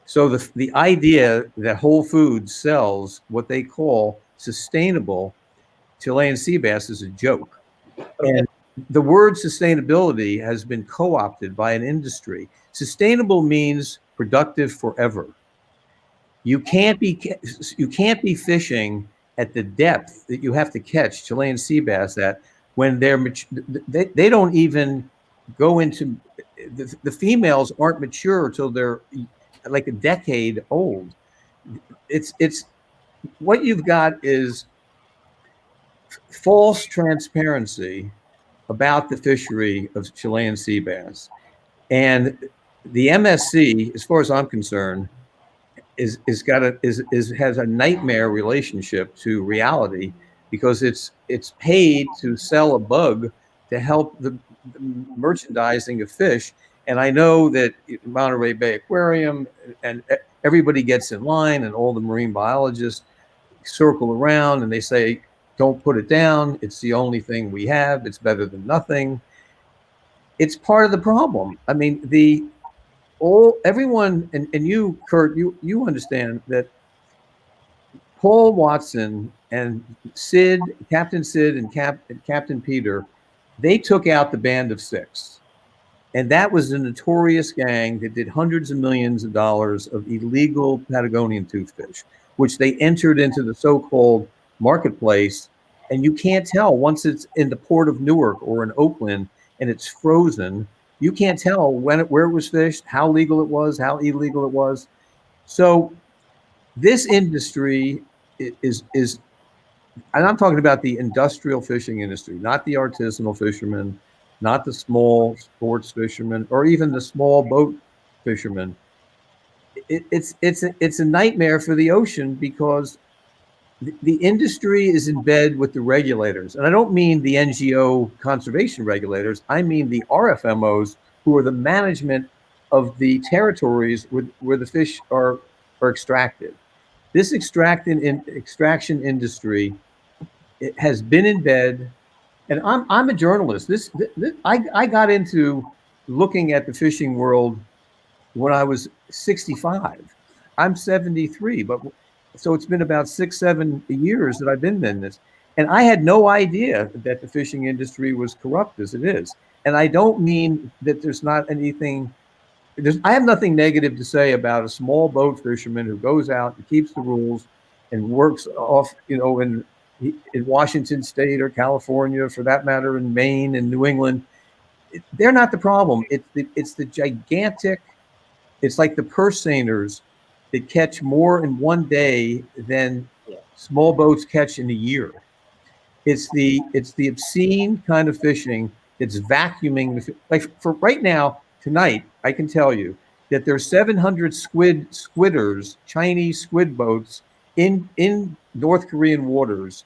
So the idea that Whole Foods sells what they call sustainable Chilean sea bass is a joke. And the word sustainability has been co-opted by an industry. Sustainable means productive forever. You can't be fishing at the depth that you have to catch Chilean sea bass at when they don't even go into the females aren't mature till they're like a decade old. It's what you've got is false transparency about the fishery of Chilean sea bass, and the MSC, as far as I'm concerned, has a nightmare relationship to reality because it's paid to sell a bug to help the merchandising of fish. And I know that Monterey Bay Aquarium and everybody gets in line and all the marine biologists circle around and they say, don't put it down. It's the only thing we have. It's better than nothing. It's part of the problem. I mean, everyone, and you, Kurt, you understand that Paul Watson and Captain Sid and Captain Peter, they took out the Band of Six. And that was a notorious gang that did hundreds of millions of dollars of illegal Patagonian toothfish, which they entered into the so-called marketplace. And you can't tell once it's in the port of Newark or in Oakland and it's frozen, you can't tell where it was fished, how legal it was, how illegal it was. So this industry is, and I'm talking about the industrial fishing industry, not the artisanal fishermen, not the small sports fishermen, or even the small boat fishermen. It's a nightmare for the ocean because the industry is in bed with the regulators. And I don't mean the NGO conservation regulators. I mean the RFMOs, who are the management of the territories where the fish are extracted. This extraction industry, it has been in bed. And I'm a journalist. I got into looking at the fishing world when I was 65. I'm 73, but so it's been about 6-7 years that I've been in this. And I had no idea that the fishing industry was corrupt as it is. And I don't mean that there's not anything, I have nothing negative to say about a small boat fisherman who goes out and keeps the rules and works off, in Washington State or California, for that matter, in Maine and New England. They're not the problem. It's the gigantic, it's like the purse seiners that catch more in one day than small boats catch in a year. It's the obscene kind of fishing that's vacuuming. Like for right now, tonight, I can tell you that there's 700 squidders, Chinese squid boats in North Korean waters.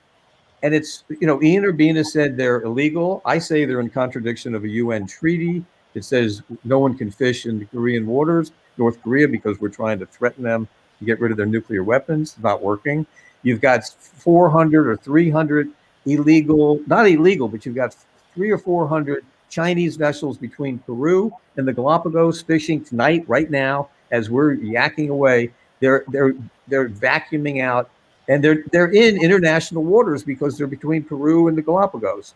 And it's, Ian Urbina said they're illegal. I say they're in contradiction of a UN treaty that says no one can fish in the Korean waters, North Korea, because we're trying to threaten them to get rid of their nuclear weapons. It's not working. You've got 400 or 300 not illegal, but you've got 300 or 400 Chinese vessels between Peru and the Galapagos fishing tonight, right now, as we're yakking away. They're vacuuming out, and they're in international waters because they're between Peru and the Galapagos.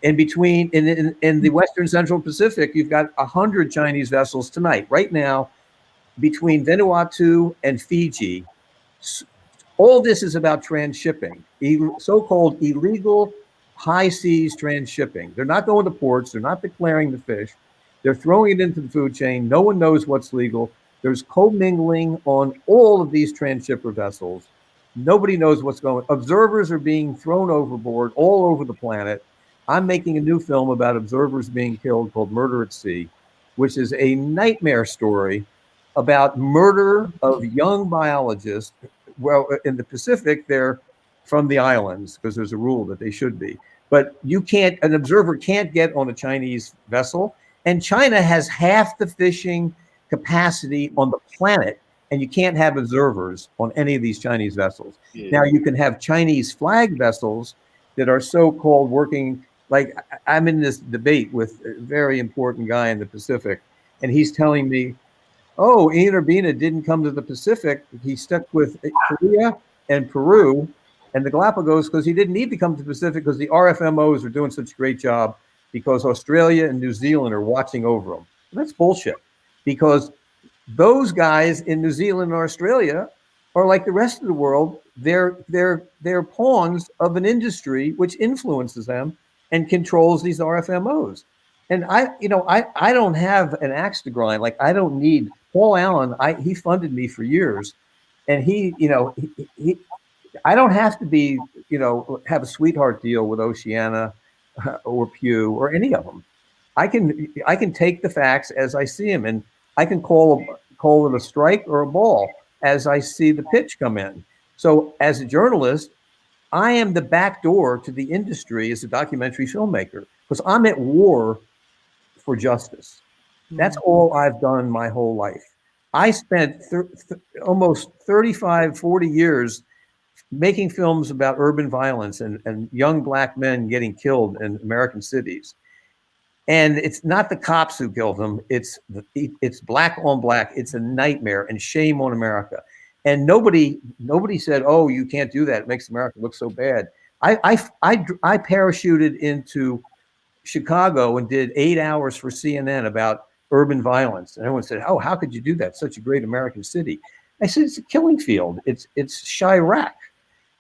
In between, in the Western Central Pacific, you've got 100 Chinese vessels tonight, right now, between Vanuatu and Fiji. All this is about transshipping, so-called illegal high seas transshipping. They're not going to ports. They're not declaring the fish. They're throwing it into the food chain. No one knows what's legal. There's commingling on all of these transshipper vessels. Nobody knows what's going on. Observers are being thrown overboard all over the planet. I'm making a new film about observers being killed called Murder at Sea, which is a nightmare story about murder of young biologists. Well, in the Pacific, they're from the islands because there's a rule that they should be. But an observer can't get on a Chinese vessel. And China has half the fishing capacity on the planet, and you can't have observers on any of these Chinese vessels. Yeah. Now, you can have Chinese flag vessels that are so-called working, like I'm in this debate with a very important guy in the Pacific, and he's telling me, oh, Ian Urbina didn't come to the Pacific. He stuck with Korea and Peru and the Galapagos because he didn't need to come to the Pacific because the RFMOs are doing such a great job because Australia and New Zealand are watching over them. That's bullshit, because those guys in New Zealand and Australia are like the rest of the world. They're pawns of an industry which influences them and controls these RFMOs. And I don't have an axe to grind. Like, I don't need Paul Allen. He funded me for years, and I don't have to be, have a sweetheart deal with Oceana or Pew or any of them. I can take the facts as I see them, and I can call it a strike or a ball as I see the pitch come in. So as a journalist, I am the back door to the industry as a documentary filmmaker, because I'm at war for justice. That's all I've done my whole life. I spent almost 35, 40 years making films about urban violence and young black men getting killed in American cities. And it's not the cops who kill them. It's black on black. It's a nightmare, and shame on America. And nobody said, oh, you can't do that. It makes America look so bad. I parachuted into Chicago and did 8 hours for CNN about urban violence. And everyone said, oh, how could you do that? Such a great American city. I said, it's a killing field. It's Chirac.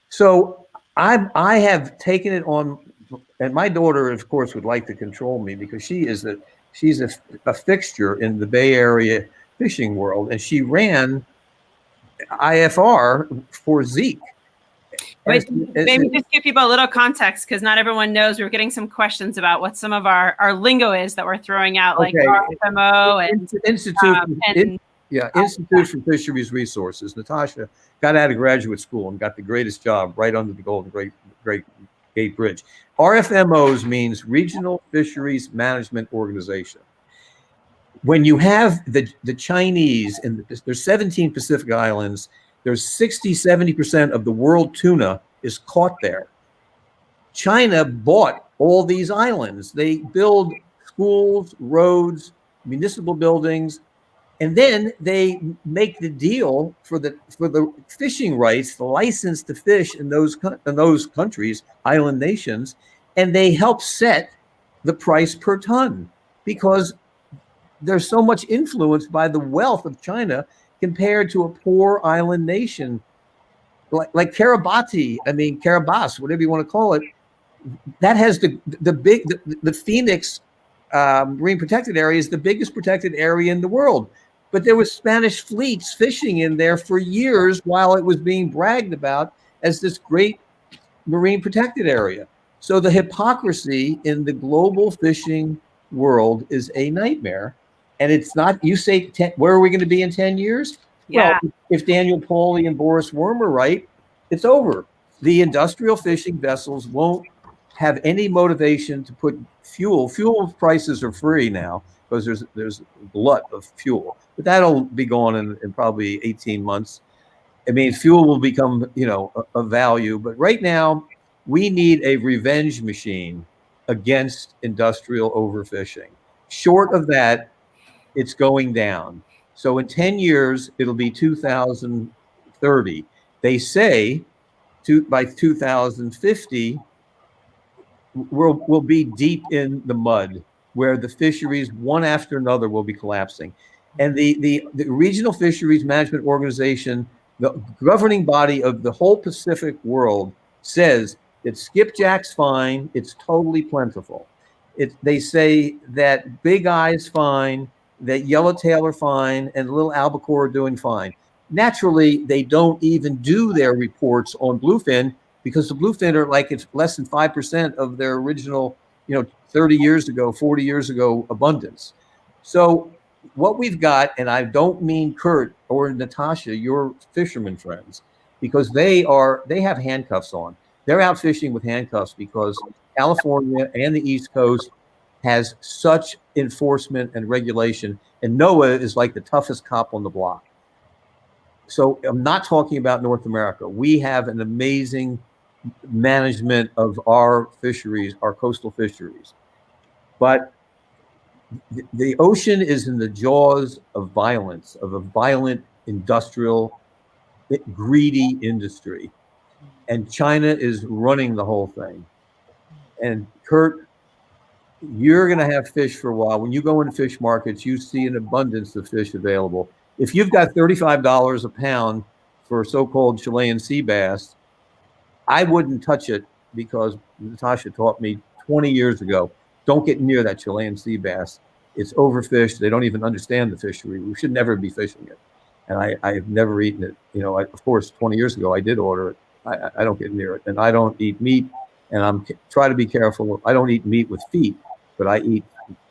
So I have taken it on, and my daughter, of course, would like to control me because she's a fixture in the Bay Area fishing world, and she ran IFR for Zeke. Maybe just give people a little context, because not everyone knows. We're getting some questions about what some of our lingo is that we're throwing out, like RFMO and Institute for Fisheries Resources. Natasha got out of graduate school and got the greatest job right under the Golden Great Gate Bridge. RFMOs means Regional Fisheries Management Organization. When you have the Chinese, and there's 17 Pacific Islands, there's 60-70% of the world tuna is caught there. China bought all these islands. They build schools, roads, municipal buildings, and then they make the deal for the fishing rights, the license to fish in those countries, island nations, and they help set the price per ton, because there's so much influenced by the wealth of China compared to a poor island nation like Kiribati. I mean, Kiribati, whatever you want to call it, that has the Phoenix Marine Protected Area is the biggest protected area in the world. But there was Spanish fleets fishing in there for years while it was being bragged about as this great marine protected area. So the hypocrisy in the global fishing world is a nightmare. And it's not, you say, where are we going to be in 10 years? Yeah. Well, if Daniel Pauly and Boris Worm are right, it's over. The industrial fishing vessels won't have any motivation to put fuel. Fuel prices are free now because there's a glut of fuel, but that'll be gone in probably 18 months. I mean, fuel will become, a value, but right now we need a revenge machine against industrial overfishing. Short of that, it's going down. So in 10 years, it'll be 2030. They say by 2050, will be deep in the mud, where the fisheries, one after another, will be collapsing. And the Regional Fisheries Management Organization, the governing body of the whole Pacific world, says that skipjack's fine, it's totally plentiful. They say that big eye's fine, that yellowtail are fine, and little albacore are doing fine. Naturally, they don't even do their reports on bluefin, because the bluefin are like, it's less than 5% of their original, 30 years ago, 40 years ago abundance. So what we've got, and I don't mean Kurt or Natasha, your fisherman friends, because they have handcuffs on. They're out fishing with handcuffs because California and the East Coast has such enforcement and regulation, and NOAA is like the toughest cop on the block. So I'm not talking about North America. We have an amazing management of our fisheries, our coastal fisheries. But the ocean is in the jaws of violence, of a violent, industrial, greedy industry. And China is running the whole thing. And Kurt, you're going to have fish for a while. When you go into fish markets, you see an abundance of fish available. If you've got $35 a pound for so-called Chilean sea bass, I wouldn't touch it, because Natasha taught me 20 years ago, don't get near that Chilean sea bass. It's overfished. They don't even understand the fishery. We should never be fishing it. And I've never eaten it. Of course, 20 years ago, I did order it. I don't get near it. And I don't eat meat. And I'm try to be careful. I don't eat meat with feet, but I eat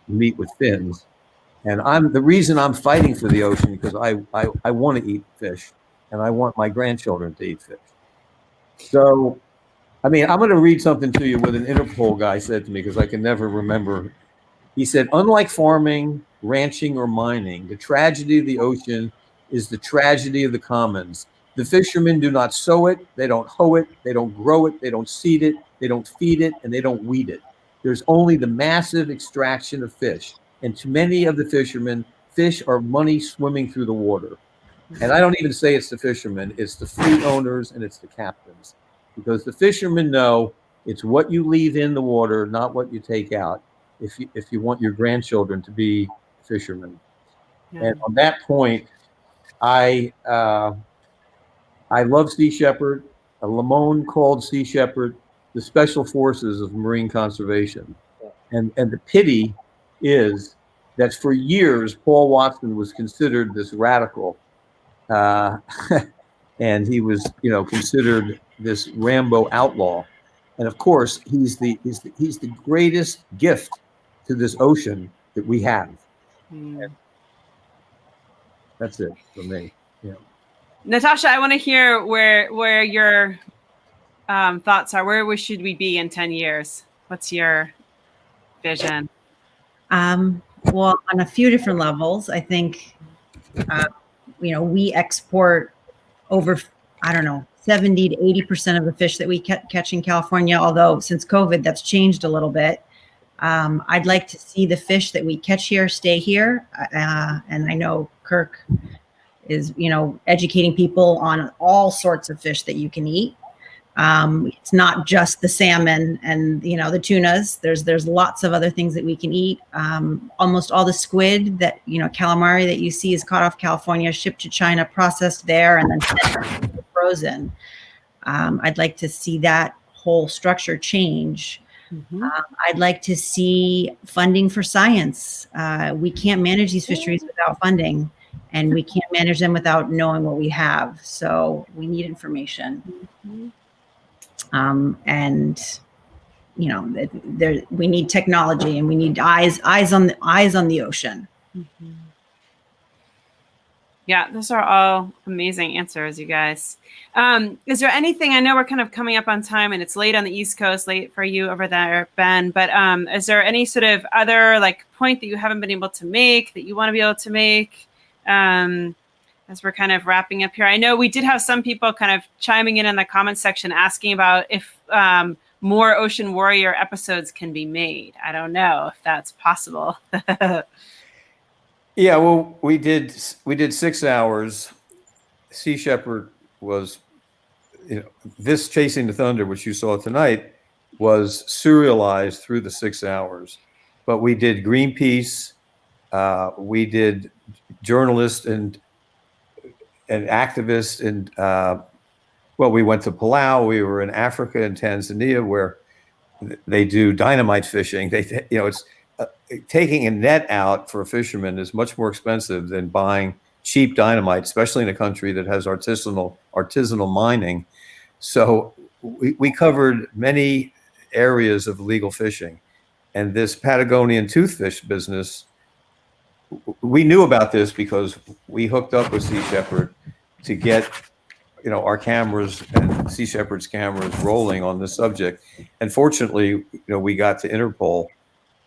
meat with fins. And the reason I'm fighting for the ocean, because I want to eat fish, and I want my grandchildren to eat fish. So, I'm going to read something to you what an Interpol guy said to me, because I can never remember. He said, unlike farming, ranching, or mining, the tragedy of the ocean is the tragedy of the commons. The fishermen do not sow it, they don't hoe it, they don't grow it, they don't seed it, they don't feed it, and they don't weed it. There's only the massive extraction of fish. And to many of the fishermen, fish are money swimming through the water. And I don't even say it's the fishermen, it's the fleet owners and it's the captains. Because the fishermen know it's what you leave in the water, not what you take out, if you want your grandchildren to be fishermen. Yeah. And on that point, I love Sea Shepherd. Lamone called Sea Shepherd the special forces of marine conservation. And the pity is that for years, Paul Watson was considered this radical. And he was, considered this Rambo outlaw. And of course, he's the greatest gift to this ocean that we have. And that's it for me. Yeah. Natasha, I want to hear where your thoughts are. Where should we be in 10 years? What's your vision? Well, on a few different levels, I think, we export over, 70 to 80% of the fish that we catch in California, although since COVID, that's changed a little bit. I'd like to see the fish that we catch here stay here. And I know Kirk is, educating people on all sorts of fish that you can eat. It's not just the salmon and, the tunas. There's lots of other things that we can eat. Almost all the squid that, calamari that you see is caught off California, shipped to China, processed there, and then frozen. I'd like to see that whole structure change. Mm-hmm. I'd like to see funding for science. We can't manage these fisheries without funding, and we can't manage them without knowing what we have. So we need information. Mm-hmm. And we need technology, and we need eyes on the ocean. Mm-hmm. Yeah, those are all amazing answers, you guys. Is there anything, I know we're kind of coming up on time and it's late on the East Coast, late for you over there, Ben, but is there any sort of other point that you haven't been able to make that you want to be able to make as we're kind of wrapping up here? I know we did have some people kind of chiming in the comments section asking about if more Ocean Warrior episodes can be made. I don't know if that's possible. Yeah, well, we did 6 hours. Sea Shepherd was, this Chasing the Thunder, which you saw tonight, was serialized through the 6 hours. But we did Greenpeace, we did journalists and activists, and well, we went to Palau. We were in Africa and Tanzania, where they do dynamite fishing. It's taking a net out for a fisherman is much more expensive than buying cheap dynamite, especially in a country that has artisanal mining. So we covered many areas of illegal fishing, and this Patagonian toothfish business, we knew about this because we hooked up with Sea Shepherd to get our cameras and Sea Shepherd's cameras rolling on this subject. And fortunately, we got to Interpol,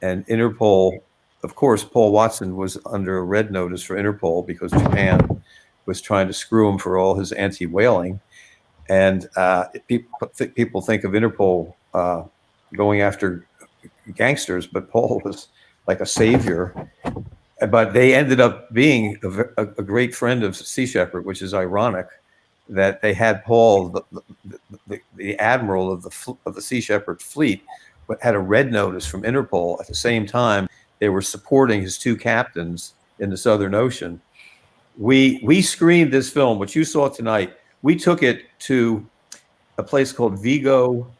and Interpol, of course, Paul Watson was under a red notice for Interpol because Japan was trying to screw him for all his anti-whaling. And people think of Interpol going after gangsters, but Paul was like a savior. But they ended up being a great friend of Sea Shepherd, which is ironic that they had Paul, the admiral of the Sea Shepherd fleet, but had a red notice from Interpol. At the same time, they were supporting his 2 captains in the Southern Ocean. We screened this film, which you saw tonight. We took it to a place called Vigo,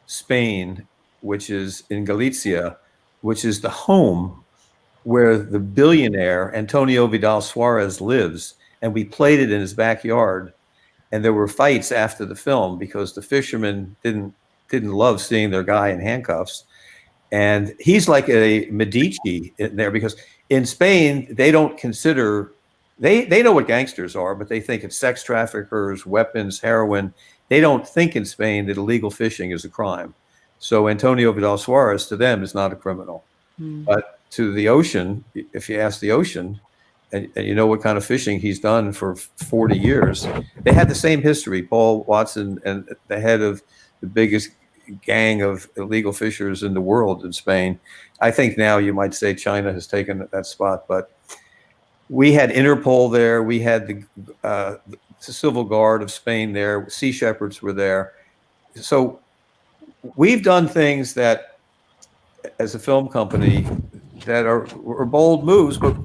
Spain, which is in Galicia, which is the home where the billionaire Antonio Vidal Suarez lives. And we played it in his backyard. And there were fights after the film because the fishermen didn't love seeing their guy in handcuffs. And he's like a Medici in there, because in Spain, they don't consider, they know what gangsters are, but they think it's sex traffickers, weapons, heroin. They don't think in Spain that illegal fishing is a crime. So Antonio Vidal Suarez to them is not a criminal. But to the ocean, if you ask the ocean, and you know what kind of fishing he's done for 40 years, they had the same history. Paul Watson, and the head of the biggest gang of illegal fishers in the world in Spain. I think now you might say China has taken that spot, but we had Interpol there. We had the Civil Guard of Spain there. Sea Shepherds were there. So we've done things that, as a film company, that were bold moves, but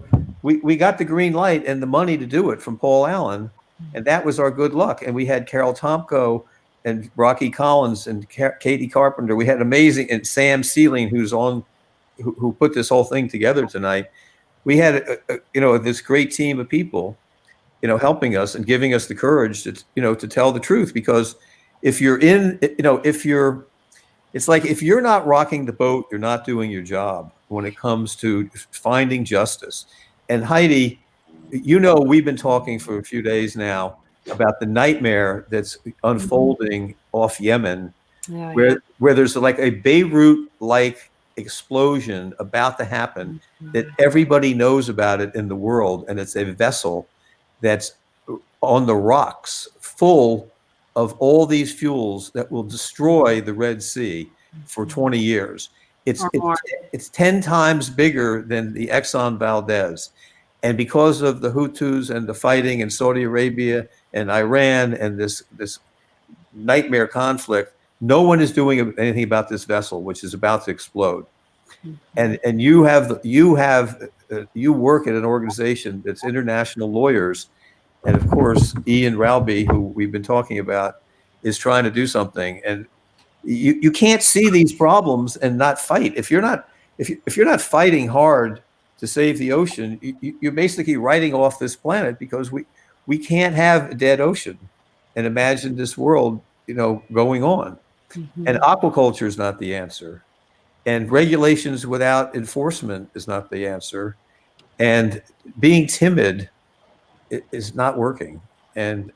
we got the green light and the money to do it from Paul Allen, and that was our good luck. And we had Carol Tomko and Rocky Collins and Katie Carpenter. We had amazing, and Sam Sealing, who put this whole thing together tonight. We had this great team of people, helping us and giving us the courage to tell the truth. Because if you're it's like if you're not rocking the boat, you're not doing your job when it comes to finding justice. And Heidi, we've been talking for a few days now about the nightmare that's unfolding off Yemen, where there's like a Beirut-like explosion about to happen that everybody knows about it in the world, and it's a vessel that's on the rocks full of all these fuels that will destroy the Red Sea for 20 years. It's 10 times bigger than the Exxon Valdez. And because of the Hutus and the fighting in Saudi Arabia and Iran and this nightmare conflict, no one is doing anything about this vessel, which is about to explode. And you work at an organization that's international lawyers. And of course, Ian Ralby, who we've been talking about, is trying to do something. And you can't see these problems and not fight. If you're not fighting hard to save the ocean, you're basically writing off this planet, because we can't have a dead ocean and imagine this world, going on. And aquaculture is not the answer. And regulations without enforcement is not the answer. And being timid is not working. And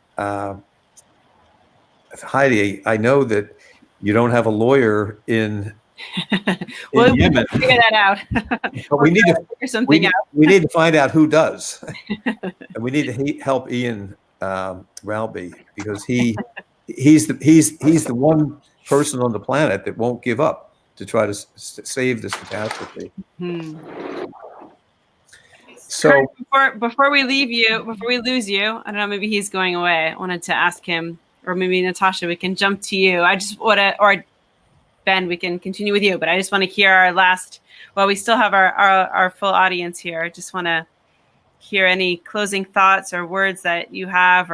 Heidi, I know that you don't have a lawyer in Yemen. Figure that out. But we need to figure something out. We need to find out who does, and we need to help Ian Ralby, because he's the one person on the planet that won't give up to try to save this catastrophe. So before we lose you, I don't know, maybe he's going away. I wanted to ask him, or maybe Natasha, we can jump to you. I just want to, or Ben, we can continue with you, but I just want to hear our last, while we still have our full audience here, I just want to hear any closing thoughts or words that you have.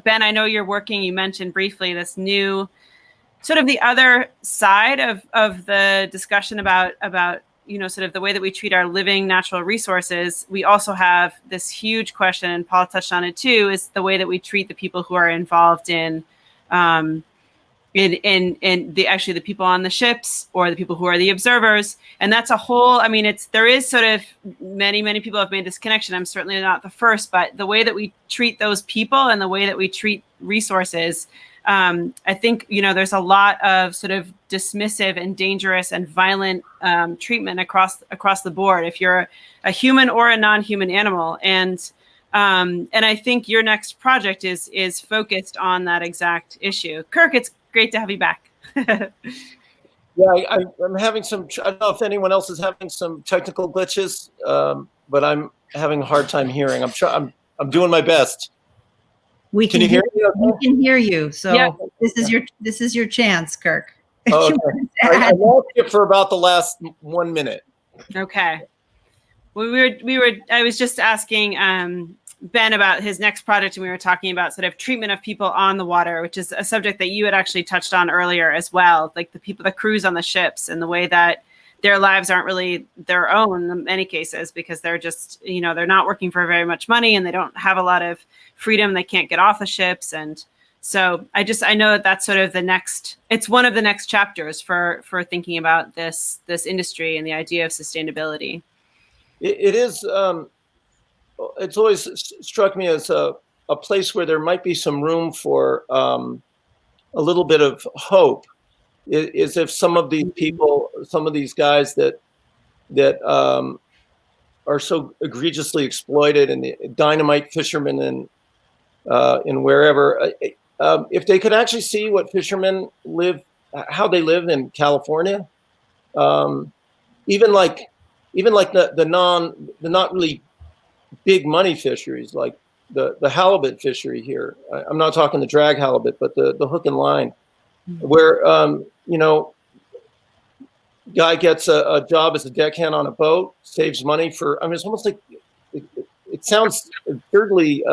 Ben, I know you're working, you mentioned briefly this new, sort of the other side of the discussion about sort of the way that we treat our living natural resources. We also have this huge question, and Paul touched on it too, is the way that we treat the people who are involved in the people on the ships, or the people who are the observers. And that's a whole, I mean, there is sort of many people have made this connection. I'm certainly not the first, but the way that we treat those people and the way that we treat resources, I think, there's a lot of sort of dismissive and dangerous and violent treatment across the board, if you're a human or a non-human animal. And I think your next project is focused on that exact issue. Kirk, it's great to have you back. Yeah, I'm having some, I don't know if anyone else is having some technical glitches, but I'm having a hard time hearing. I'm doing my best. Can you hear me? We can hear you. So yeah. This is your chance, Kirk. Oh, okay. I lost it for about the last 1 minute. Okay. Well, I was just asking Ben about his next project, and we were talking about sort of treatment of people on the water, which is a subject that you had actually touched on earlier as well, like the crews on the ships, and the way that their lives aren't really their own in many cases, because they're just, they're not working for very much money, and they don't have a lot of freedom. They can't get off the ships. And so I know that's sort of it's one of the next chapters for thinking about this industry and the idea of sustainability. It is, it's always struck me as a place where there might be some room for a little bit of hope. Is if some of these people, some of these guys that are so egregiously exploited, and the dynamite fishermen in wherever, if they could actually see what fishermen how they live in California, even like the not really big money fisheries, like the halibut fishery here. I'm not talking the drag halibut, but the hook and line, where guy gets a job as a deckhand on a boat, saves money for. I mean, it's almost like it sounds absurdly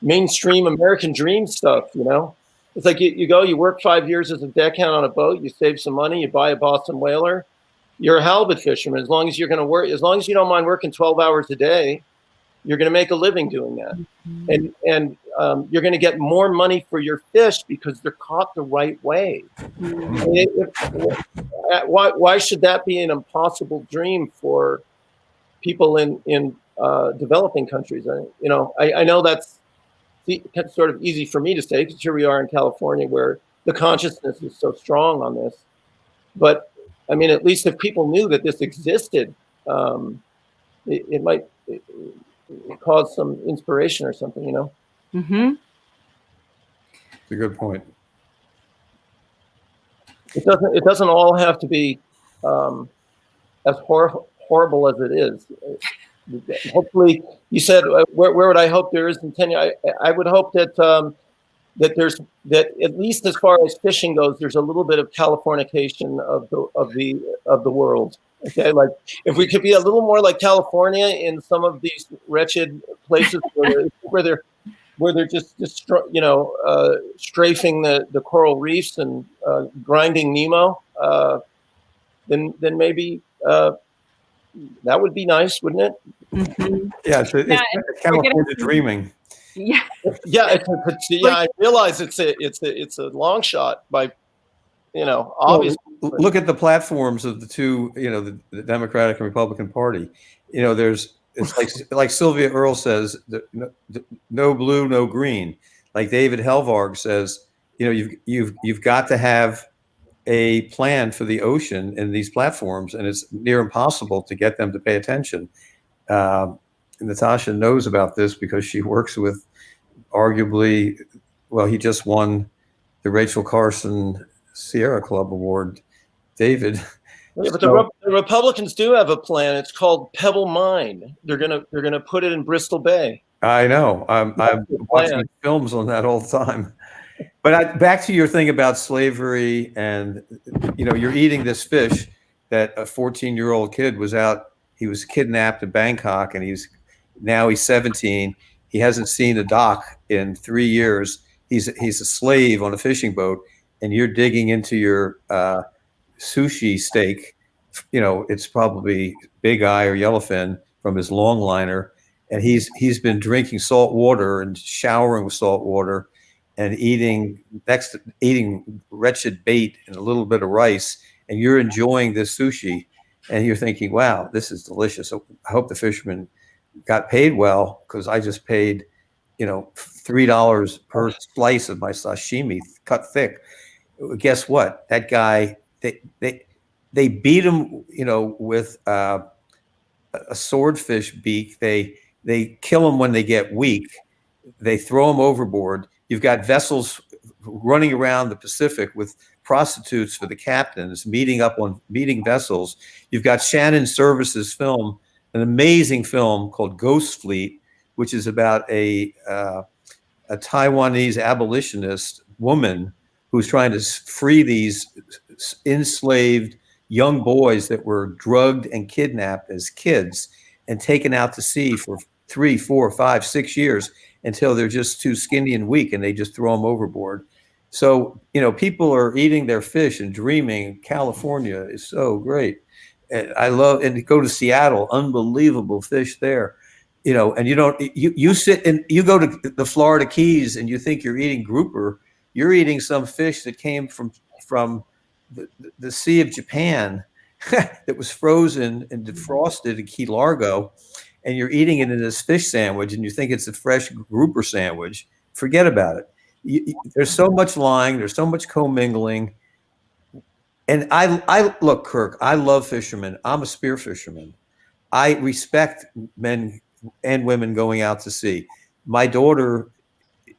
mainstream American dream stuff. It's like you go, you work 5 years as a deckhand on a boat, you save some money, you buy a Boston whaler, you're a halibut fisherman. As long as you're going to work, as long as you don't mind working 12 hours a day, you're going to make a living doing that. Mm-hmm. And you're going to get more money for your fish because they're caught the right way. Mm-hmm. Why should that be an impossible dream for people in developing countries? I know that's sort of easy for me to say, because here we are in California, where the consciousness is so strong on this. But I mean, at least if people knew that this existed, it might cause some inspiration or something, Mm-hmm. It's a good point. It doesn't all have to be as horrible as it is. Hopefully, you said, where would I hope there is in 10 years? I would hope that that at least as far as fishing goes, there's a little bit of Californication of the world. Okay, like if we could be a little more like California in some of these wretched places where they're just strafing the coral reefs and grinding Nemo, then maybe that would be nice, wouldn't it? Mm-hmm. Yeah, it's California dreaming. Yeah. Yeah, I realize it's a long shot, by obviously. Well, look at the platforms of the two, the Democratic and Republican Party. It's like Sylvia Earle says, no blue, no green. Like David Helvarg says, you've got to have a plan for the ocean in these platforms, and it's near impossible to get them to pay attention. Natasha knows about this because she works with arguably, he just won the Rachel Carson Sierra Club Award, David. Yeah, but the Republicans do have a plan. It's called Pebble Mine. They're gonna put it in Bristol Bay. I know. I'm watching films on that all the time. But back to your thing about slavery, and you're eating this fish that a 14-year-old kid was out. He was kidnapped in Bangkok, and he's 17. He hasn't seen a dock in 3 years. He's a slave on a fishing boat, and you're digging into your sushi steak. It's probably big eye or yellowfin from his longliner, and he's been drinking salt water and showering with salt water, and eating wretched bait and a little bit of rice, and you're enjoying this sushi, and you're thinking, wow, this is delicious. So I hope the fisherman got paid well, because I just paid, $3 per slice of my sashimi cut thick. Guess what? That guy, they beat him, with a swordfish beak. They kill him when they get weak. They throw him overboard. You've got vessels running around the Pacific with prostitutes for the captains, meeting vessels. You've got Shannon Service's film, an amazing film called Ghost Fleet, which is about a Taiwanese abolitionist woman who's trying to free these enslaved young boys that were drugged and kidnapped as kids and taken out to sea for 3, 4, 5, 6 years until they're just too skinny and weak, and they just throw them overboard. So, people are eating their fish and dreaming. California is so great. And and go to Seattle, unbelievable fish there. And you sit and you go to the Florida Keys and you think you're eating grouper. You're eating some fish that came from the Sea of Japan that was frozen and defrosted in Key Largo, and you're eating it in this fish sandwich, and you think it's a fresh grouper sandwich. Forget about it. There's so much lying. There's so much commingling. And I look, Kirk, I love fishermen. I'm a spear fisherman. I respect men and women going out to sea. My daughter,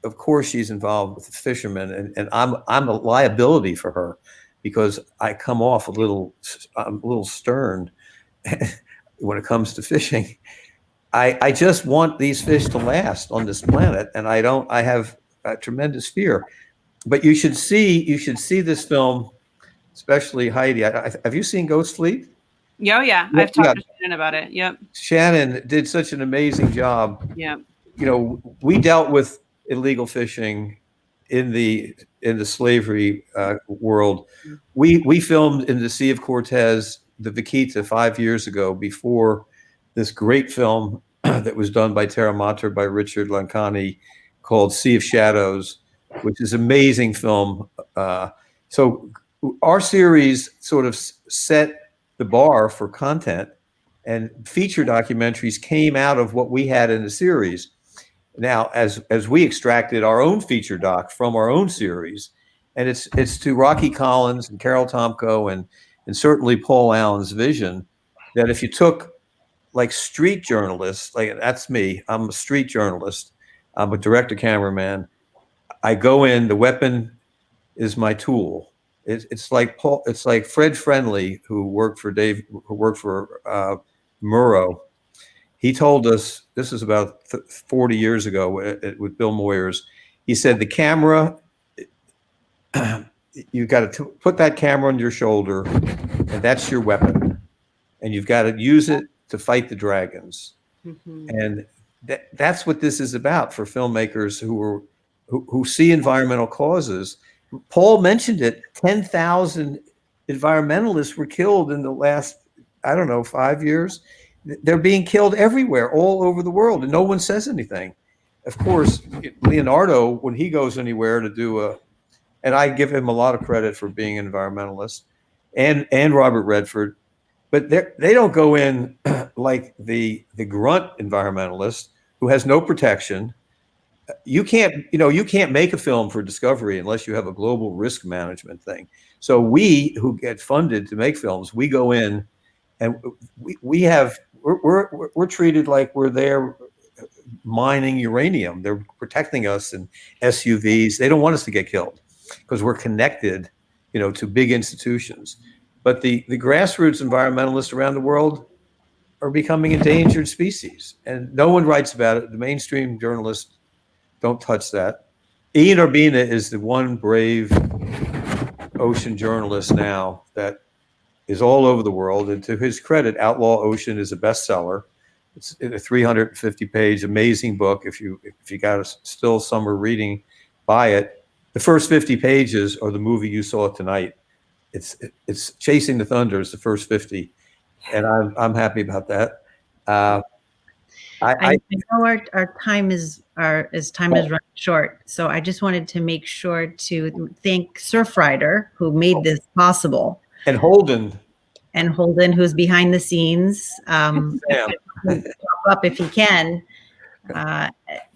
of course, she's involved with the fishermen, and I'm a liability for her because I come off I'm a little stern when it comes to fishing. I just want these fish to last on this planet, and I have a tremendous fear. But you should see this film, especially Heidi. Have you seen Ghost Fleet? Oh, yeah. I've talked to Shannon about it. Yep. Shannon did such an amazing job. Yeah. We dealt with illegal fishing in the slavery world. We filmed in the Sea of Cortez, the Vaquita, 5 years ago, before this great film that was done by Terra Mater by Richard Lancani called Sea of Shadows, which is an amazing film. So our series sort of set the bar for content, and feature documentaries came out of what we had in the series. Now, as we extracted our own feature doc from our own series, and it's to Rocky Collins and Carol Tomko and certainly Paul Allen's vision that if you took like street journalists, like that's me, I'm a street journalist, I'm a director cameraman, I go in, the weapon is my tool. It's like Fred Friendly, who worked for Murrow. He told us, this is about 40 years ago with Bill Moyers. He said, the camera, you got to put that camera on your shoulder, and that's your weapon. And you've got to use it to fight the dragons. Mm-hmm. And that's what this is about for filmmakers who see environmental causes. Paul mentioned it. 10,000 environmentalists were killed in the last, 5 years. They're being killed everywhere, all over the world, and no one says anything. Of course, Leonardo, when he goes anywhere to do and I give him a lot of credit for being an environmentalist, and Robert Redford, but they don't go in like the grunt environmentalist who has no protection. You can't make a film for Discovery unless you have a global risk management thing. So we who get funded to make films, we go in and we're treated like we're there mining uranium. They're protecting us in SUVs. They don't want us to get killed because we're connected, to big institutions. But the grassroots environmentalists around the world are becoming endangered species, and no one writes about it. The mainstream journalists don't touch that. Ian Urbina is the one brave ocean journalist now that is all over the world. And to his credit, Outlaw Ocean is a bestseller. It's a 350-page amazing book. If you got a still summer reading, buy it. The first 50 pages are the movie you saw tonight. It's Chasing the Thunder is the first 50, and I'm happy about that. I know our time is running short, so I just wanted to make sure to thank Surfrider, who made this possible, and Holden, who's behind the scenes. Pop up if he can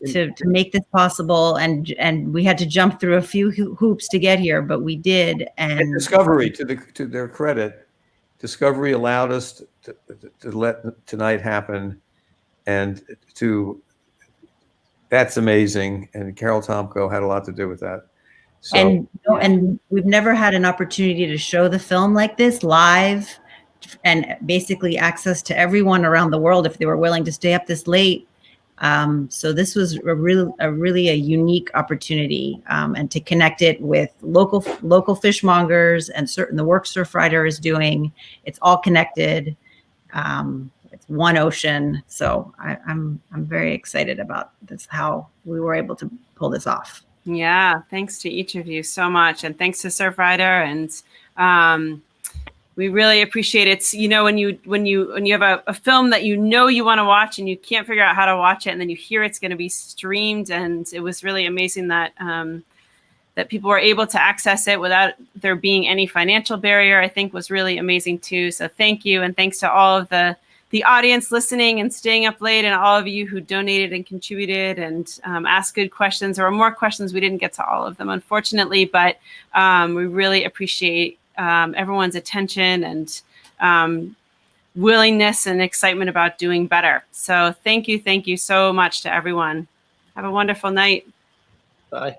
to make this possible, and we had to jump through a few hoops to get here, but we did. And Discovery, to their credit, Discovery allowed us to let tonight happen. And that's amazing. And Carol Tomko had a lot to do with that. So, and we've never had an opportunity to show the film like this live, and basically access to everyone around the world if they were willing to stay up this late. So this was a really unique opportunity, and to connect it with local fishmongers and the work Surfrider is doing. It's all connected. It's one ocean, so I'm very excited about this, how we were able to pull this off. Yeah, thanks to each of you so much, and thanks to Surfrider, and we really appreciate it. You know, when you have a film that you want to watch and you can't figure out how to watch it, and then you hear it's going to be streamed, and it was really amazing that that people were able to access it without there being any financial barrier. I think was really amazing too. So thank you, and thanks to all of the audience listening and staying up late, and all of you who donated and contributed and asked good questions. There were more questions. We didn't get to all of them, unfortunately, but we really appreciate everyone's attention and willingness and excitement about doing better. So thank you so much to everyone. Have a wonderful night. Bye.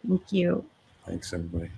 Thank you. Thanks, everybody.